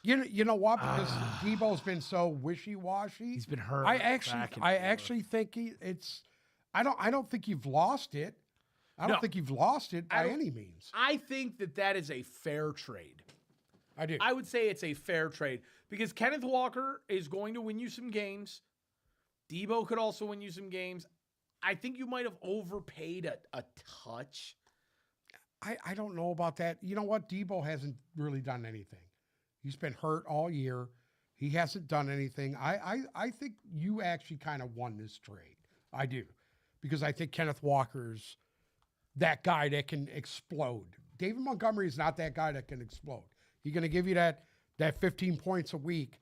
S2: you know what? Because Debo's been so wishy-washy.
S1: He's been hurt.
S2: I
S1: back and
S2: actually
S1: forth.
S2: think I don't think you've lost it. I don't
S1: No.
S2: think you've lost it by
S1: don't-
S2: any means.
S1: I think that is a fair trade.
S2: I do.
S1: I would say it's a fair trade because Kenneth Walker is going to win you some games. Debo could also win you some games. I think you might have overpaid a touch.
S2: I don't know about that. You know what? Debo hasn't really done anything. He's been hurt all year. He hasn't done anything. I think you actually kind of won this trade. I do. Because I think Kenneth Walker's that guy that can explode. David Montgomery is not that guy that can explode. He's going to give you that 15 points a week,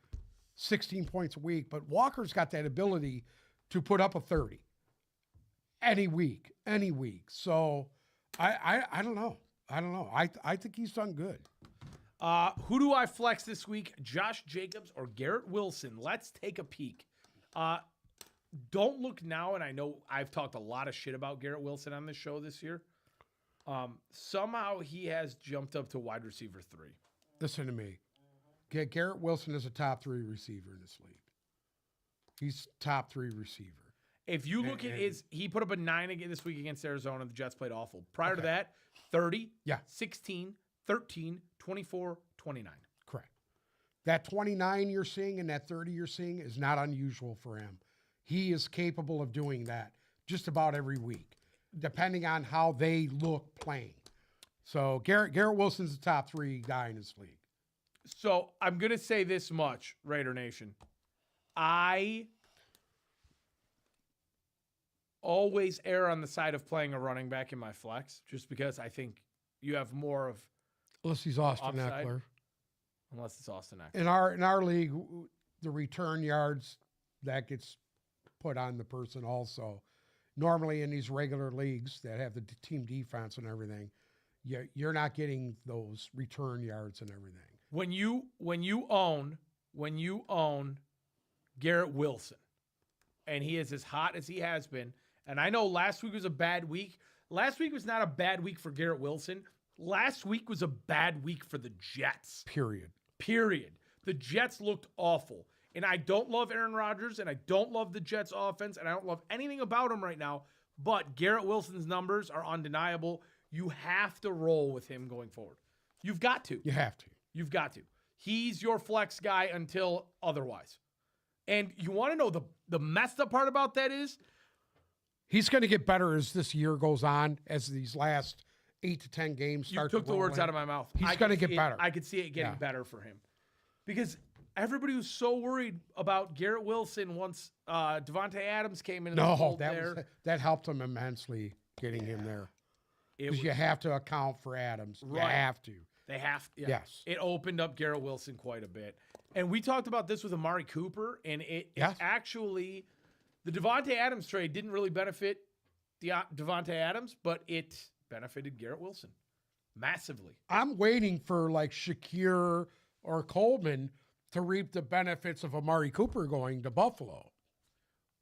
S2: 16 points a week. But Walker's got that ability to put up a 30 any week. So I don't know. I think he's done good.
S1: Who do I flex this week? Josh Jacobs or Garrett Wilson? Let's take a peek. Don't look now, and I know I've talked a lot of shit about Garrett Wilson on this show this year. Somehow he has jumped up to wide receiver 3.
S2: Listen to me. Garrett Wilson is a top 3 receiver in this league. He's top 3 receiver.
S1: If you look at he put up a 9 again this week against Arizona. The Jets played awful. Prior to that, 30, 16, 13, 24, 29.
S2: Correct. That 29 you're seeing and that 30 you're seeing is not unusual for him. He is capable of doing that just about every week, depending on how they look playing. So Garrett Wilson's the top 3 guy in this league.
S1: So I'm going to say this much, Raider Nation. I always err on the side of playing a running back in my flex, just because I think you have more of,
S2: Unless he's Austin
S1: Upside.
S2: Eckler.
S1: unless it's Austin Eckler.
S2: In our league, the return yards, that gets put on the person also. Normally in these regular leagues that have the team defense and everything, you're not getting those return yards and everything.
S1: When you own Garrett Wilson, and he is as hot as he has been, and I know last week was a bad week. Last week was not a bad week for Garrett Wilson. Last week was a bad week for the Jets.
S2: Period.
S1: The Jets looked awful. And I don't love Aaron Rodgers, and I don't love the Jets offense, and I don't love anything about him right now. But Garrett Wilson's numbers are undeniable. You have to roll with him going forward. You've got to.
S2: You have to.
S1: You've got to. He's your flex guy until otherwise. And you want to know the messed up part about that is
S2: He's going to get better as this year goes on, as these last 8 to 10 games
S1: you
S2: start
S1: took
S2: to
S1: the
S2: roll
S1: words
S2: in.
S1: out of my mouth.
S2: He's
S1: I
S2: gonna
S1: could
S2: get
S1: see it-
S2: better.
S1: I could see it getting
S2: Yeah.
S1: better for him. Because everybody was so worried about Garrett Wilson once Devontae Adams came in.
S2: No,
S1: fold
S2: that
S1: there.
S2: that helped him immensely getting him there.
S1: It
S2: Because
S1: was-
S2: you have to account for Adams. You
S1: Right.
S2: have to.
S1: They have to.
S2: Yes.
S1: It opened up Garrett Wilson quite a bit. And we talked about this with Amari Cooper, and it
S2: Yes.
S1: actually, the Devontae Adams trade didn't really benefit Devontae Adams, but it benefited Garrett Wilson massively.
S2: I'm waiting for like Shakir or Coleman to reap the benefits of Amari Cooper going to Buffalo.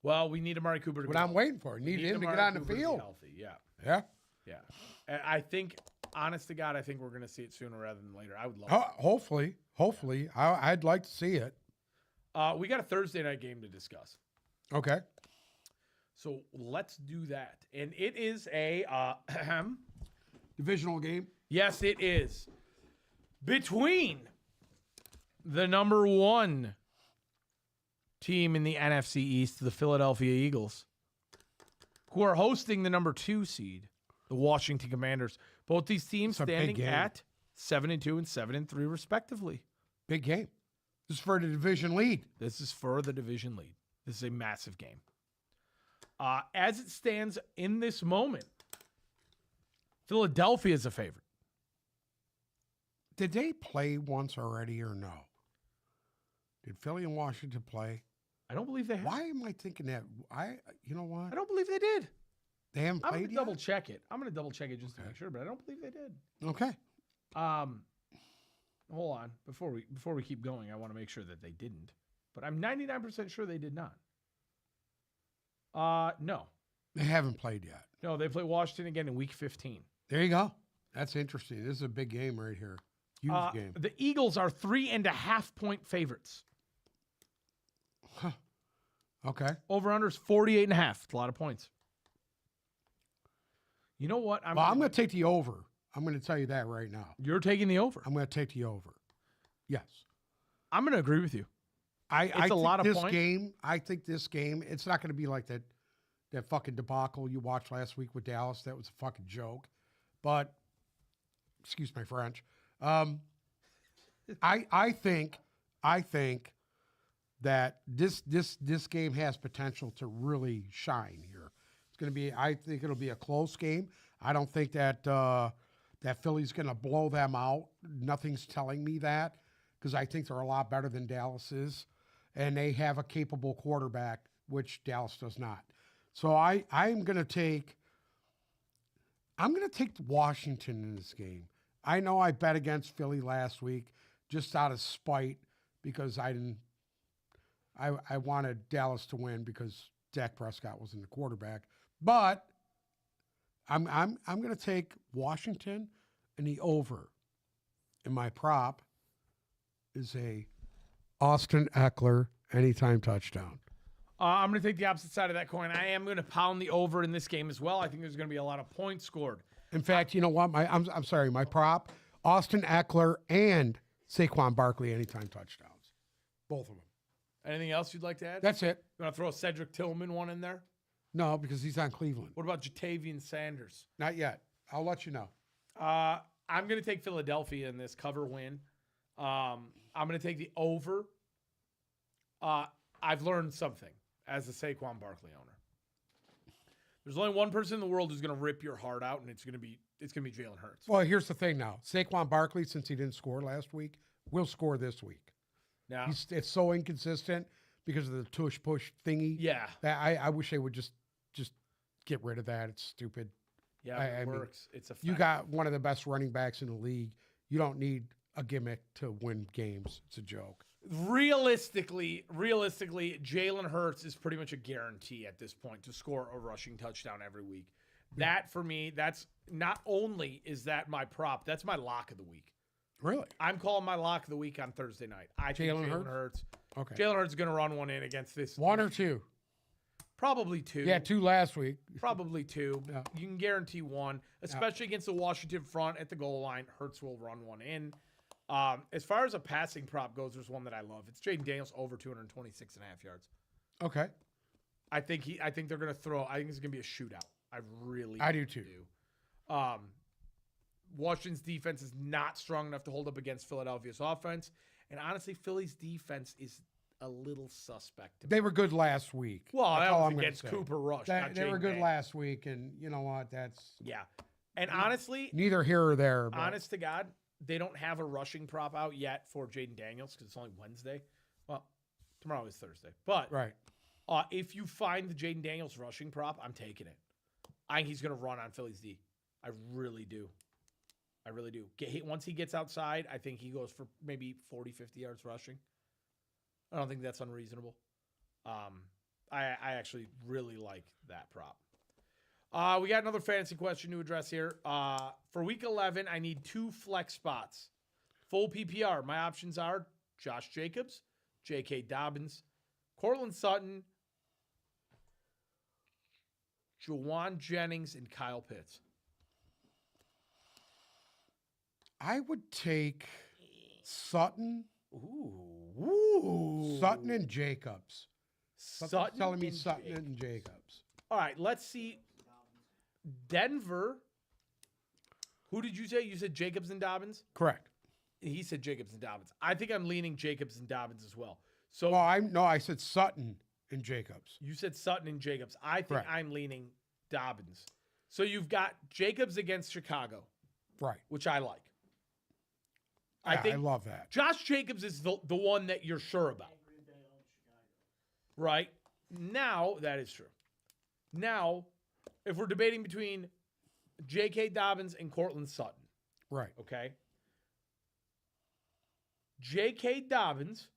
S1: Well, we need Amari Cooper to
S2: What
S1: be
S2: I'm
S1: healthy.
S2: waiting for.
S1: We
S2: Need him to
S1: Amari
S2: get on the
S1: Cooper to be
S2: field.
S1: healthy. Yeah.
S2: Yeah.
S1: Yeah. And I think, honest to God, I think we're going to see it sooner rather than later. I would love
S2: Hopefully. I'd like to see it.
S1: it. We got a Thursday night game to discuss.
S2: Okay.
S1: So let's do that. And it is a,
S2: Divisional game.
S1: yes, it is, between the number one team in the NFC East, the Philadelphia Eagles, who are hosting the number 2 seed, the Washington Commanders. Both these teams
S2: It's a big
S1: standing
S2: game.
S1: at 7-2 and 7-3 respectively.
S2: Big game. This is for the division lead.
S1: This is for the division lead. This is a massive game. As it stands in this moment, Philadelphia is a favorite.
S2: Did they play once already or no? Did Philly and Washington play?
S1: I don't believe they have.
S2: Why am I thinking that? You know what?
S1: I don't believe they did.
S2: They haven't
S1: I'm going
S2: played
S1: to
S2: yet?
S1: double check it. I'm going to double check it just to make sure, but I don't believe they did.
S2: Okay.
S1: Hold on. Before we keep going, I want to make sure that they didn't. But I'm 99% sure they did not. No.
S2: They haven't played yet.
S1: No, they play Washington again in week 15.
S2: There you go. That's interesting. This is a big game right here. Huge game.
S1: The Eagles are 3.5-point favorites.
S2: Okay.
S1: Over under is 48.5. It's a lot of points. You know what?
S2: I'm going to take the over. I'm going to tell you that right now.
S1: You're taking the over.
S2: I'm going to take the over. Yes.
S1: I'm going to agree with you.
S2: I
S1: a
S2: think
S1: lot of
S2: this
S1: points.
S2: game. I think this game. It's not going to be like that fucking debacle you watched last week with Dallas. That was a fucking joke. But excuse my French. I think that this game has potential to really shine here. It's going to be. I think it'll be a close game. I don't think that that Philly's going to blow them out. Nothing's telling me that, because I think they're a lot better than Dallas is, and they have a capable quarterback, which Dallas does not. So I'm going to take Washington in this game. I know I bet against Philly last week just out of spite, because I wanted Dallas to win because Dak Prescott wasn't the quarterback. But I'm going to take Washington and the over. And my prop is a Austin Eckler anytime touchdown.
S1: I'm going to take the opposite side of that coin. I am going to pound the over in this game as well. I think there's going to be a lot of points scored.
S2: In fact, you know what? I'm sorry. My prop: Austin Eckler and Saquon Barkley anytime touchdowns. Both of them.
S1: Anything else you'd like to add?
S2: That's it.
S1: You want to throw a Cedric Tillman one in there?
S2: No, because he's on Cleveland.
S1: What about Jatavian Sanders?
S2: Not yet. I'll let you know.
S1: I'm going to take Philadelphia in this cover win. I'm going to take the over. I've learned something as a Saquon Barkley owner. There's only one person in the world who's going to rip your heart out, and it's going to be Jalen Hurts.
S2: Well, here's the thing now. Saquon Barkley, since he didn't score last week, will score this week.
S1: Now,
S2: It's so inconsistent because of the tush push thingy.
S1: yeah,
S2: That I wish they would just get rid of that. It's stupid.
S1: yeah,
S2: I
S1: it
S2: mean,
S1: works. It's a
S2: You
S1: fact.
S2: got one of the best running backs in the league. You don't need a gimmick to win games. It's a joke.
S1: Realistically, Jalen Hurts is pretty much a guarantee at this point to score a rushing touchdown every week. That for me, that's not only is that my prop, that's my lock of the week.
S2: Really?
S1: I'm calling my lock of the week on Thursday night. I think
S2: Jalen
S1: Jalen
S2: Hurts?
S1: Hurts.
S2: Okay.
S1: Jalen Hurts is going to run one in against this.
S2: One or two?
S1: Probably two.
S2: Yeah, two last week.
S1: Probably two.
S2: Yeah.
S1: You can guarantee one, especially against the Washington front at the goal line. Hurts will run one in. As far as a passing prop goes, there's one that I love. It's Jaden Daniels over 226.5 yards.
S2: Okay.
S1: I think they're going to throw. I think it's going to be a shootout. I
S2: do too.
S1: Washington's defense is not strong enough to hold up against Philadelphia's offense, and honestly, Philly's defense is a little suspect. To me.
S2: They were good last week.
S1: Well,
S2: That's
S1: that
S2: all
S1: was
S2: I'm gonna
S1: against
S2: say.
S1: Cooper Rush.
S2: They
S1: not
S2: were
S1: Jaden
S2: good
S1: Daniels.
S2: last week, and you know what? That's
S1: Yeah, and honestly,
S2: neither here or there. But
S1: honest to God, they don't have a rushing prop out yet for Jaden Daniels because it's only Wednesday. Well, tomorrow is Thursday. But
S2: right.
S1: if you find the Jaden Daniels rushing prop, I'm taking it. I think he's going to run on Philly's D. I really do. Once he gets outside, I think he goes for maybe 40, 50 yards rushing. I don't think that's unreasonable. I actually really like that prop. We got another fantasy question to address here. For week 11, I need 2 flex spots. Full PPR. My options are Josh Jacobs, J.K. Dobbins, Cortland Sutton, Juwan Jennings, and Kyle Pitts.
S2: I would take Sutton,
S1: Ooh.
S2: Sutton and Jacobs. Something's
S1: Sutton
S2: telling me
S1: and
S2: Sutton
S1: Jacobs.
S2: and Jacobs.
S1: All right, let's see. Denver. Who did you say? You said Jacobs and Dobbins?
S2: Correct.
S1: He said Jacobs and Dobbins. I think I'm leaning Jacobs and Dobbins as well. So
S2: Well, I said Sutton and Jacobs.
S1: you said Sutton and Jacobs. I think
S2: Correct.
S1: I'm leaning Dobbins. So you've got Jacobs against Chicago,
S2: Right.
S1: which I like.
S2: Yeah,
S1: think
S2: I love that.
S1: Josh Jacobs is the one that you're sure about. Right? Now, that is true. Now, if we're debating between J.K. Dobbins and Cortland Sutton,
S2: Right.
S1: okay? J.K. Dobbins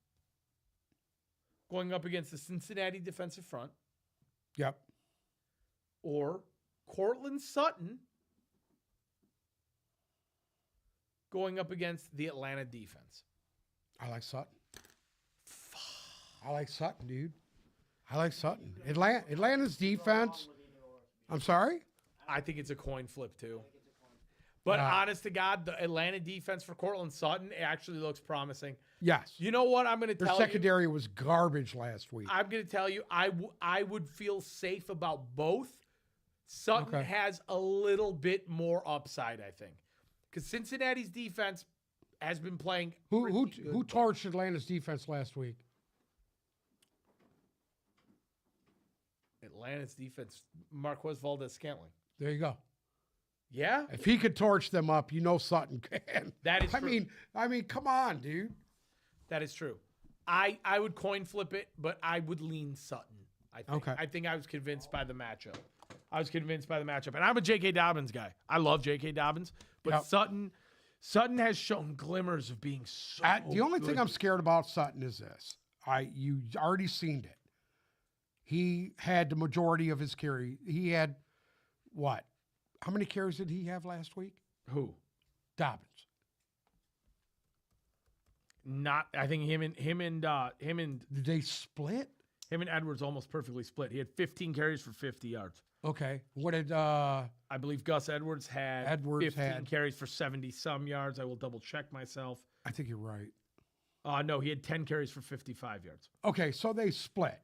S1: going up against the Cincinnati defensive front,
S2: Yep.
S1: or Cortland Sutton going up against the Atlanta defense.
S2: I like Sutton. I like Sutton, dude. I like Sutton. Atlanta's defense. I'm sorry?
S1: I think it's a coin flip too. But honest to God, the Atlanta defense for Cortland Sutton actually looks promising.
S2: Yes.
S1: You know what I'm going to
S2: Their
S1: tell you?
S2: secondary was garbage last week.
S1: I'm going to tell you, I would feel safe about both. Sutton
S2: Okay.
S1: has a little bit more upside, I think. Because Cincinnati's defense has been playing.
S2: Who
S1: pretty good.
S2: torched Atlanta's defense last week?
S1: Atlanta's defense, Marquez Valdez-Scantling.
S2: There you go.
S1: Yeah?
S2: If he could torch them up, you know Sutton can.
S1: That is true.
S2: I mean, come on, dude.
S1: That is true. I would coin flip it, but I would lean Sutton.
S2: Okay.
S1: I think I was convinced by the matchup. And I'm a J.K. Dobbins guy. I love J.K. Dobbins, but
S2: Yep.
S1: Sutton has shown glimmers of being so
S2: The only thing
S1: good.
S2: I'm scared about Sutton is this. You already seen it. He had the majority of his carry. He had what? How many carries did he have last week?
S1: Who?
S2: Dobbins.
S1: Not. I think him and
S2: Did they split?
S1: Edwards almost perfectly split. He had 15 carries for 50 yards.
S2: Okay. What did
S1: I believe Gus Edwards had
S2: Edwards
S1: 15
S2: had-
S1: carries for 70 some yards. I will double check myself.
S2: I think you're right.
S1: No, he had 10 carries for 55 yards.
S2: Okay, so they split.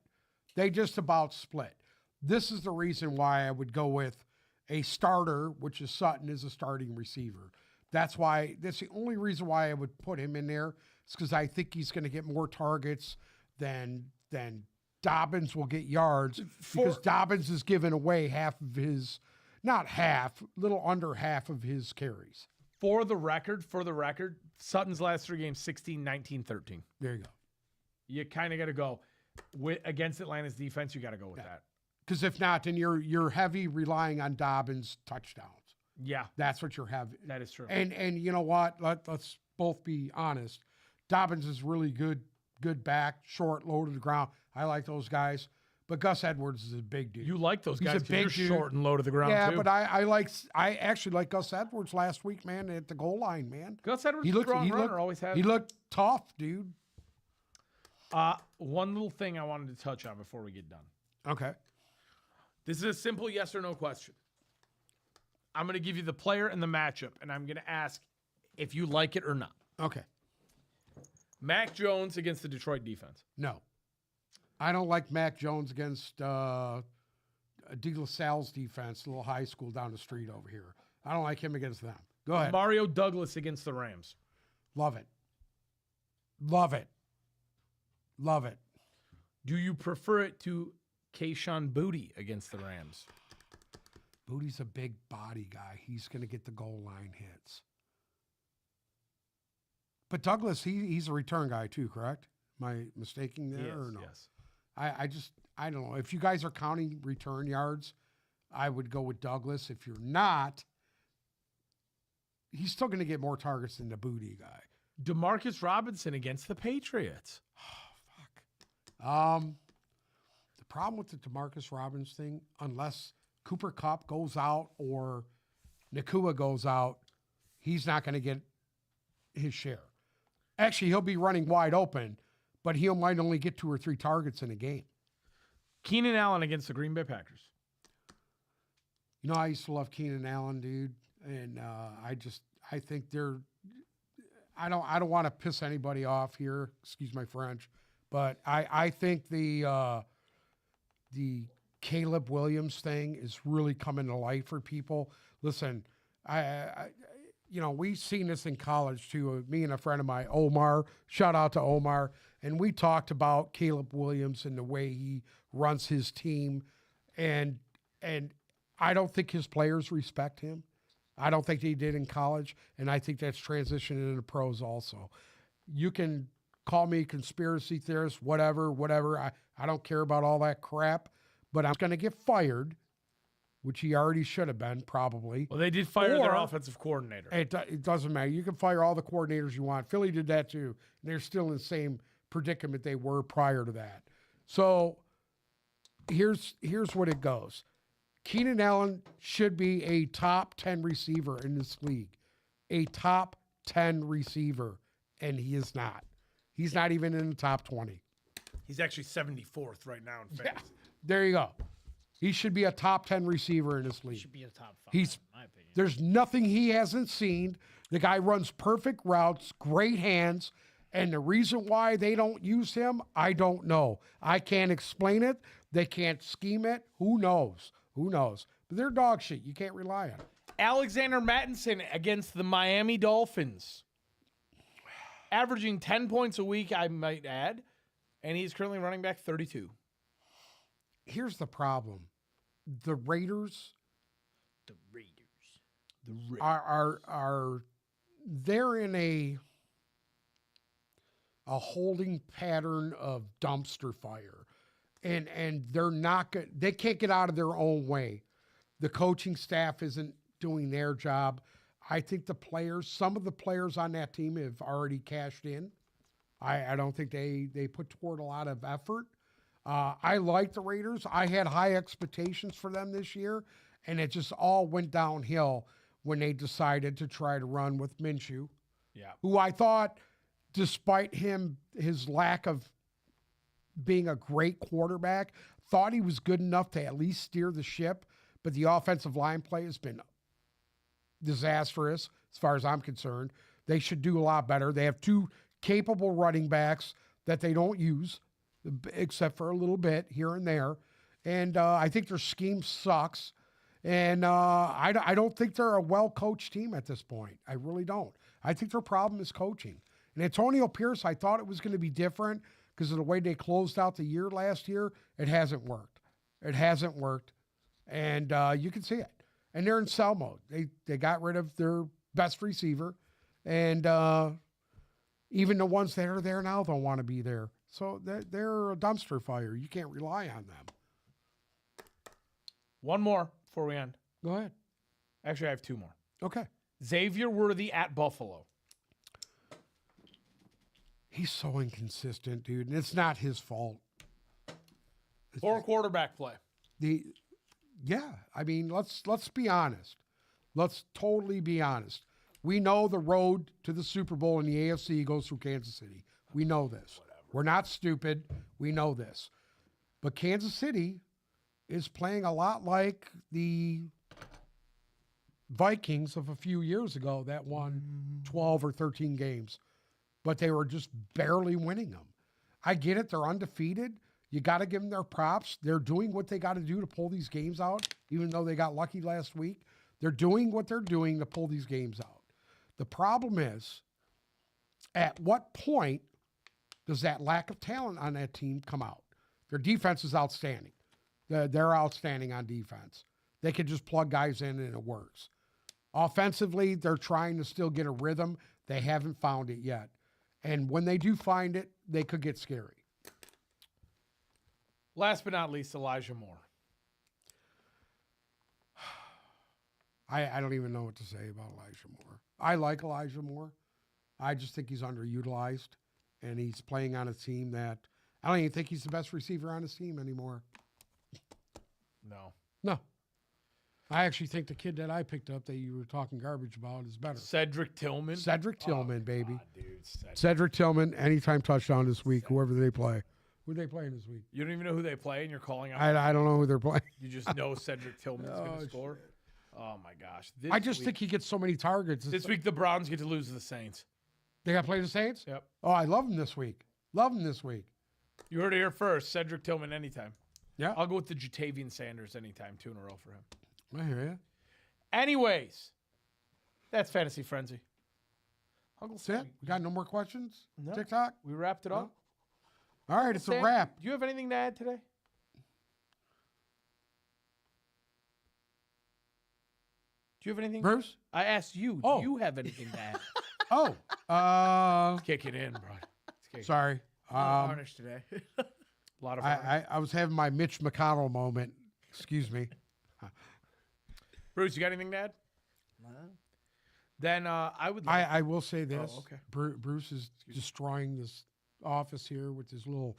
S2: They just about split. This is the reason why I would go with a starter, which is Sutton, is a starting receiver. That's the only reason why I would put him in there. Is because I think he's going to get more targets than Dobbins will get yards because Dobbins is giving away half of his, not half, little under half of his carries.
S1: For the record, Sutton's last 3 games, 16, 19, 13.
S2: There you go.
S1: You kind of got to go against Atlanta's defense. You got to go with that.
S2: Because if not, then you're heavy relying on Dobbins touchdowns.
S1: Yeah,
S2: That's what you're having.
S1: that is true.
S2: And you know what? Let's both be honest. Dobbins is really good back, short, low to the ground. I like those guys. But Gus Edwards is a big dude.
S1: You like those
S2: He's
S1: guys
S2: a
S1: 'cause
S2: big
S1: you're
S2: dude.
S1: short and low to the ground,
S2: yeah,
S1: too.
S2: but I actually like Gus Edwards last week, man, at the goal line, man.
S1: Gus Edwards is a strong runner, always has.
S2: He looked tough, dude.
S1: One little thing I wanted to touch on before we get done.
S2: Okay.
S1: This is a simple yes or no question. I'm going to give you the player and the matchup, and I'm going to ask if you like it or not.
S2: Okay.
S1: Mac Jones against the Detroit defense.
S2: No. I don't like Mac Jones against De La Salle's defense, a little high school down the street over here. I don't like him against them. Go ahead.
S1: Mario Douglas against the Rams.
S2: Love it. Love it. Love it.
S1: Do you prefer it to Kayshon Boutte against the Rams?
S2: Bootie's a big body guy. He's going to get the goal line hits. But Douglas, he's a return guy too, correct? Am I mistaking there or no?
S1: Yes.
S2: I don't know. If you guys are counting return yards, I would go with Douglas. If you're not, he's still going to get more targets than the Boutte guy.
S1: Demarcus Robinson against the Patriots.
S2: The problem with the DeMarcus Robinson thing, unless Cooper Kupp goes out or Nakua goes out, he's not going to get his share. Actually, he'll be running wide open, but he might only get 2 or 3 targets in a game.
S1: Keenan Allen against the Green Bay Packers.
S2: You know, I used to love Keenan Allen, dude, and I think I don't want to piss anybody off here. Excuse my French, but I think the Caleb Williams thing is really coming to light for people. Listen, we've seen this in college too. Me and a friend of mine, Omar, shout out to Omar, and we talked about Caleb Williams and the way he runs his team, and I don't think his players respect him. I don't think they did in college, and I think that's transitioned into pros also. You can call me conspiracy theorist, whatever. I don't care about all that crap, but I'm going to get fired, which he already should have been probably.
S1: Well, they did fire their
S2: Or-
S1: offensive coordinator.
S2: It doesn't matter. You can fire all the coordinators you want. Philly did that too. And they're still in the same predicament they were prior to that. So here's what it goes. Keenan Allen should be a top 10 receiver in this league. A top 10 receiver, and he is not. He's not even in the top 20.
S1: He's actually 74th right now in fantasy.
S2: There you go. He should be a top 10 receiver in this league.
S4: Should be a top 5,
S2: He's-
S4: in my opinion.
S2: There's nothing he hasn't seen. The guy runs perfect routes, great hands, and the reason why they don't use him, I don't know. I can't explain it. They can't scheme it. Who knows? But they're dog shit. You can't rely on it.
S1: Alexander Mattinson against the Miami Dolphins. Averaging 10 points a week, I might add. And he's currently running back 32.
S2: Here's the problem. The Raiders
S4: The Raiders.
S2: are they're in a holding pattern of dumpster fire. And they're not good. They can't get out of their own way. The coaching staff isn't doing their job. I think some of the players on that team have already cashed in. I don't think they put toward a lot of effort. I like the Raiders. I had high expectations for them this year, and it just all went downhill when they decided to try to run with Minshew,
S1: Yeah.
S2: who I thought, despite his lack of being a great quarterback, thought he was good enough to at least steer the ship, but the offensive line play has been disastrous as far as I'm concerned. They should do a lot better. They have 2 capable running backs that they don't use, except for a little bit here and there. And I think their scheme sucks. And I don't think they're a well-coached team at this point. I really don't. I think their problem is coaching. And Antonio Pierce, I thought it was going to be different because of the way they closed out the year last year. It hasn't worked. It hasn't worked. And you can see it. And they're in sell mode. They got rid of their best receiver. And even the ones that are there now don't want to be there. So they're a dumpster fire. You can't rely on them.
S1: One more before we end.
S2: Go ahead.
S1: Actually, I have two more.
S2: Okay.
S1: Xavier Worthy at Buffalo.
S2: He's so inconsistent, dude. And it's not his fault.
S1: Poor quarterback play.
S2: Yeah, I mean, let's be honest. Let's totally be honest. We know the road to the Super Bowl in the AFC goes through Kansas City. We know this. We're not stupid. We know this. But Kansas City is playing a lot like the Vikings of a few years ago that won 12 or 13 games. But they were just barely winning them. I get it. They're undefeated. You got to give them their props. They're doing what they got to do to pull these games out, even though they got lucky last week. They're doing what they're doing to pull these games out. The problem is, at what point does that lack of talent on that team come out? Their defense is outstanding. They're outstanding on defense. They can just plug guys in and it works. Offensively, they're trying to still get a rhythm. They haven't found it yet. And when they do find it, they could get scary.
S1: Last but not least, Elijah Moore.
S2: I don't even know what to say about Elijah Moore. I like Elijah Moore. I just think he's underutilized, and he's playing on a team that I don't even think he's the best receiver on his team anymore. No. I actually think the kid that I picked up that you were talking garbage about is better.
S1: Cedric Tillman.
S2: Cedric Tillman, baby.
S1: God, dude,
S2: Cedric Tillman, anytime touchdown this week, whoever they play. Who are they playing this week?
S1: You don't even know who they play, and you're calling out.
S2: I don't know who they're playing.
S1: You just know Cedric Tillman's going
S2: Oh,
S1: to score. Oh my gosh!
S2: I just think he gets so many targets.
S1: this week the Browns get to lose to the Saints.
S2: They got to play the Saints?
S1: Yep.
S2: Oh, I love them this week. Love them this week.
S1: You heard it here first. Cedric Tillman anytime.
S2: Yeah.
S1: I'll go with the Jatavian Sanders anytime, 2 in a row for him.
S2: I hear you.
S1: Anyways, that's Fantasy Frenzy. Uncle
S2: That's it.
S1: Sam,
S2: We got no more questions?
S1: No.
S2: TikTok?
S1: we wrapped it up.
S2: All right, it's
S1: Sam,
S2: a wrap.
S1: Do you have anything to add today? Do you have anything?
S2: Bruce?
S1: I asked you.
S2: Oh.
S1: Do you have anything to add?
S2: Oh,
S1: Kick it in, bro.
S2: sorry.
S4: Varnish today.
S1: A lot of fun.
S2: I was having my Mitch McConnell moment. Excuse me.
S1: Bruce, you got anything to add?
S4: No.
S1: Then I would like
S2: I will say this.
S1: okay.
S2: Bruce is destroying this office here with his little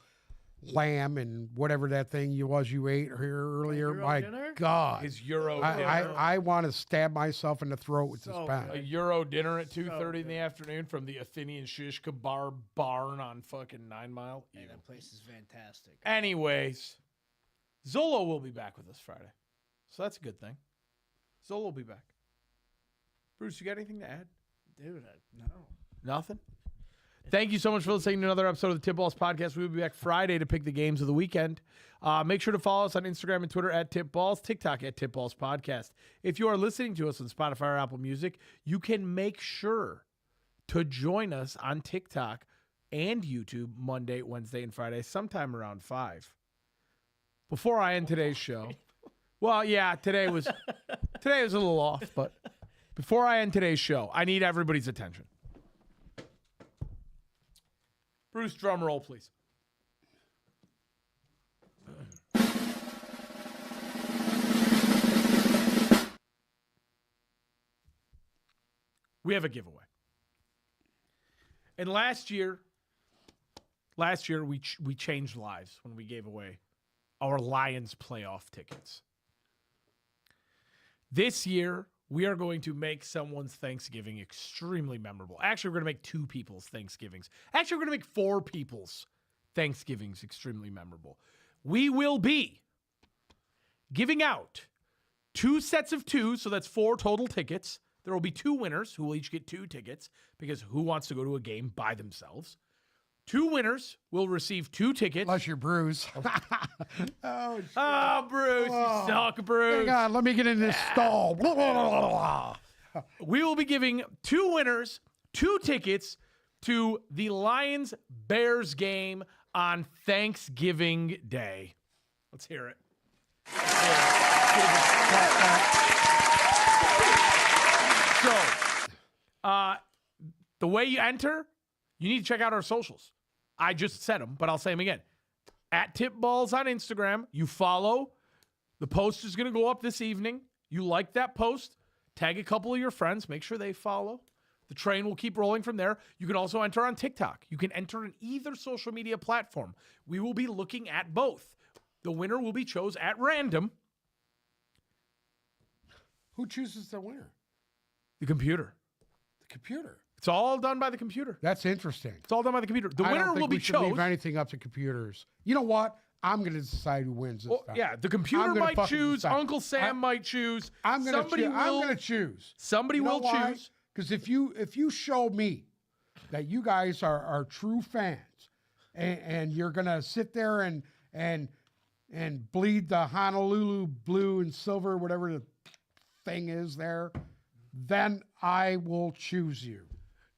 S2: lamb and whatever that thing you ate here earlier.
S4: Euro
S2: My
S4: dinner?
S2: God.
S1: his Euro
S2: I,
S1: dinner.
S2: I want to stab myself in the throat with this
S4: So
S2: pen.
S1: A Euro dinner at 2:30 in
S4: good.
S1: the afternoon from the Athenian Shish Kebab barn on fucking 9 Mile.
S4: Yeah, that place is fantastic.
S1: Anyways, Zolo will be back with us Friday. So that's a good thing. Zolo will be back. Bruce, you got anything to add?
S4: Dude, no.
S1: Nothing? Thank you so much for listening to another episode of the Tip Balls Podcast. We will be back Friday to pick the games of the weekend. Make sure to follow us on Instagram and Twitter at Tip Balls, TikTok at Tip Balls Podcast. If you are listening to us on Spotify or Apple Music, you can make sure to join us on TikTok and YouTube Monday, Wednesday, and Friday, sometime around 5. Before I end today's show, well, yeah, today was a little off, but before I end today's show, I need everybody's attention. Bruce, drum roll, please. We have a giveaway. And last year we changed lives when we gave away our Lions playoff tickets. This year, we are going to make someone's Thanksgiving extremely memorable. Actually, we're going to make 2 people's Thanksgivings. Actually, we're going to make 4 people's Thanksgivings extremely memorable. We will be giving out 2 sets of 2, so that's 4 total tickets. There will be 2 winners who will each get 2 tickets because who wants to go to a game by themselves? 2 winners will receive 2 tickets.
S2: Unless you're Bruce. Oh,
S1: Oh, Bruce, you suck, Bruce.
S2: hang on. Let me get in this stall. Blah, blah, blah, blah.
S1: We will be giving 2 winners 2 tickets to the Lions-Bears game on Thanksgiving Day. Let's hear it. So, the way you enter, you need to check out our socials. I just said them, but I'll say them again. At Tipballs on Instagram, you follow. The post is going to go up this evening. You like that post, tag a couple of your friends, make sure they follow. The train will keep rolling from there. You can also enter on TikTok. You can enter in either social media platform. We will be looking at both. The winner will be chosen at random.
S2: Who chooses the winner?
S1: The computer.
S2: The computer.
S1: It's all done by the computer.
S2: That's interesting.
S1: It's all done by the computer. The
S2: I
S1: winner
S2: don't think
S1: will be
S2: we should leave
S1: chosen.
S2: anything up to computers. You know what? I'm going to decide who wins this time.
S1: Yeah, the computer
S2: I'm gonna
S1: might
S2: fucking
S1: choose.
S2: decide.
S1: Uncle Sam might choose.
S2: I'm going
S1: Somebody
S2: to
S1: will.
S2: I'm going to choose.
S1: Somebody will choose.
S2: Because if you show me that you guys are true fans and you're going to sit there and bleed the Honolulu blue and silver, whatever the thing is there, then I will choose you.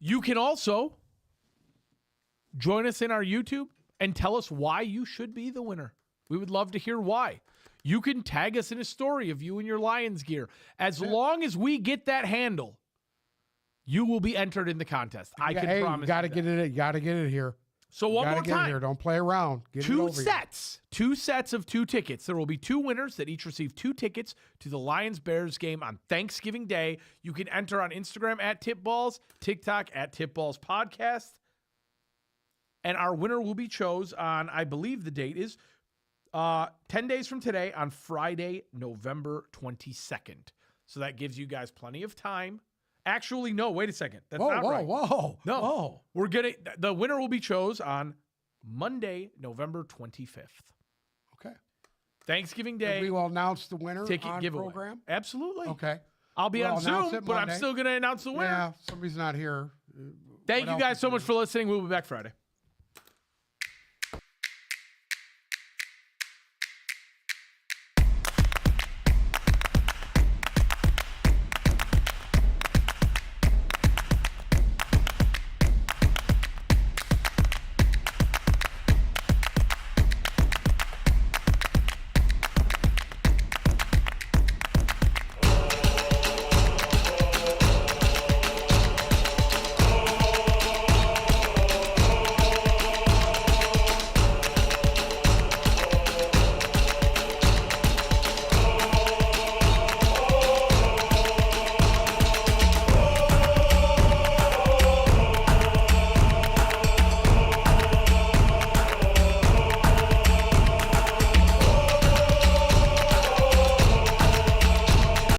S1: You can also join us in our YouTube and tell us why you should be the winner. We would love to hear why. You can tag us in a story of you in your Lions gear. As long as we get that handle, you will be entered in the contest. I can promise.
S2: You got to
S1: that.
S2: get it. You got to get it here.
S1: So one
S2: Gotta
S1: more
S2: get it
S1: time.
S2: here. Don't play around. Get it
S1: Two
S2: over here.
S1: sets. 2 sets of 2 tickets. There will be 2 winners that each receive 2 tickets to the Lions-Bears game on Thanksgiving Day. You can enter on Instagram at Tipballs, TikTok at Tipballs Podcast. And our winner will be chose on, I believe the date is 10 days from today on Friday, November 22nd. So that gives you guys plenty of time. Actually, no, wait a second. That's not right.
S2: Whoa.
S1: No,
S2: Whoa.
S1: we're gonna. The winner will be chose on Monday, November 25th.
S2: Okay.
S1: Thanksgiving
S2: And
S1: Day
S2: we will announce the winner
S1: ticket
S2: on
S1: giveaway.
S2: Absolutely.
S1: Absolutely.
S2: Okay.
S1: I'll be
S2: We'll
S1: on
S2: announce
S1: Zoom,
S2: it
S1: but I'm
S2: Monday.
S1: still gonna announce the winner.
S2: Yeah, somebody's not here.
S1: Thank
S2: What
S1: you
S2: else
S1: guys
S2: is
S1: so
S2: there?
S1: much for listening. We'll be back Friday.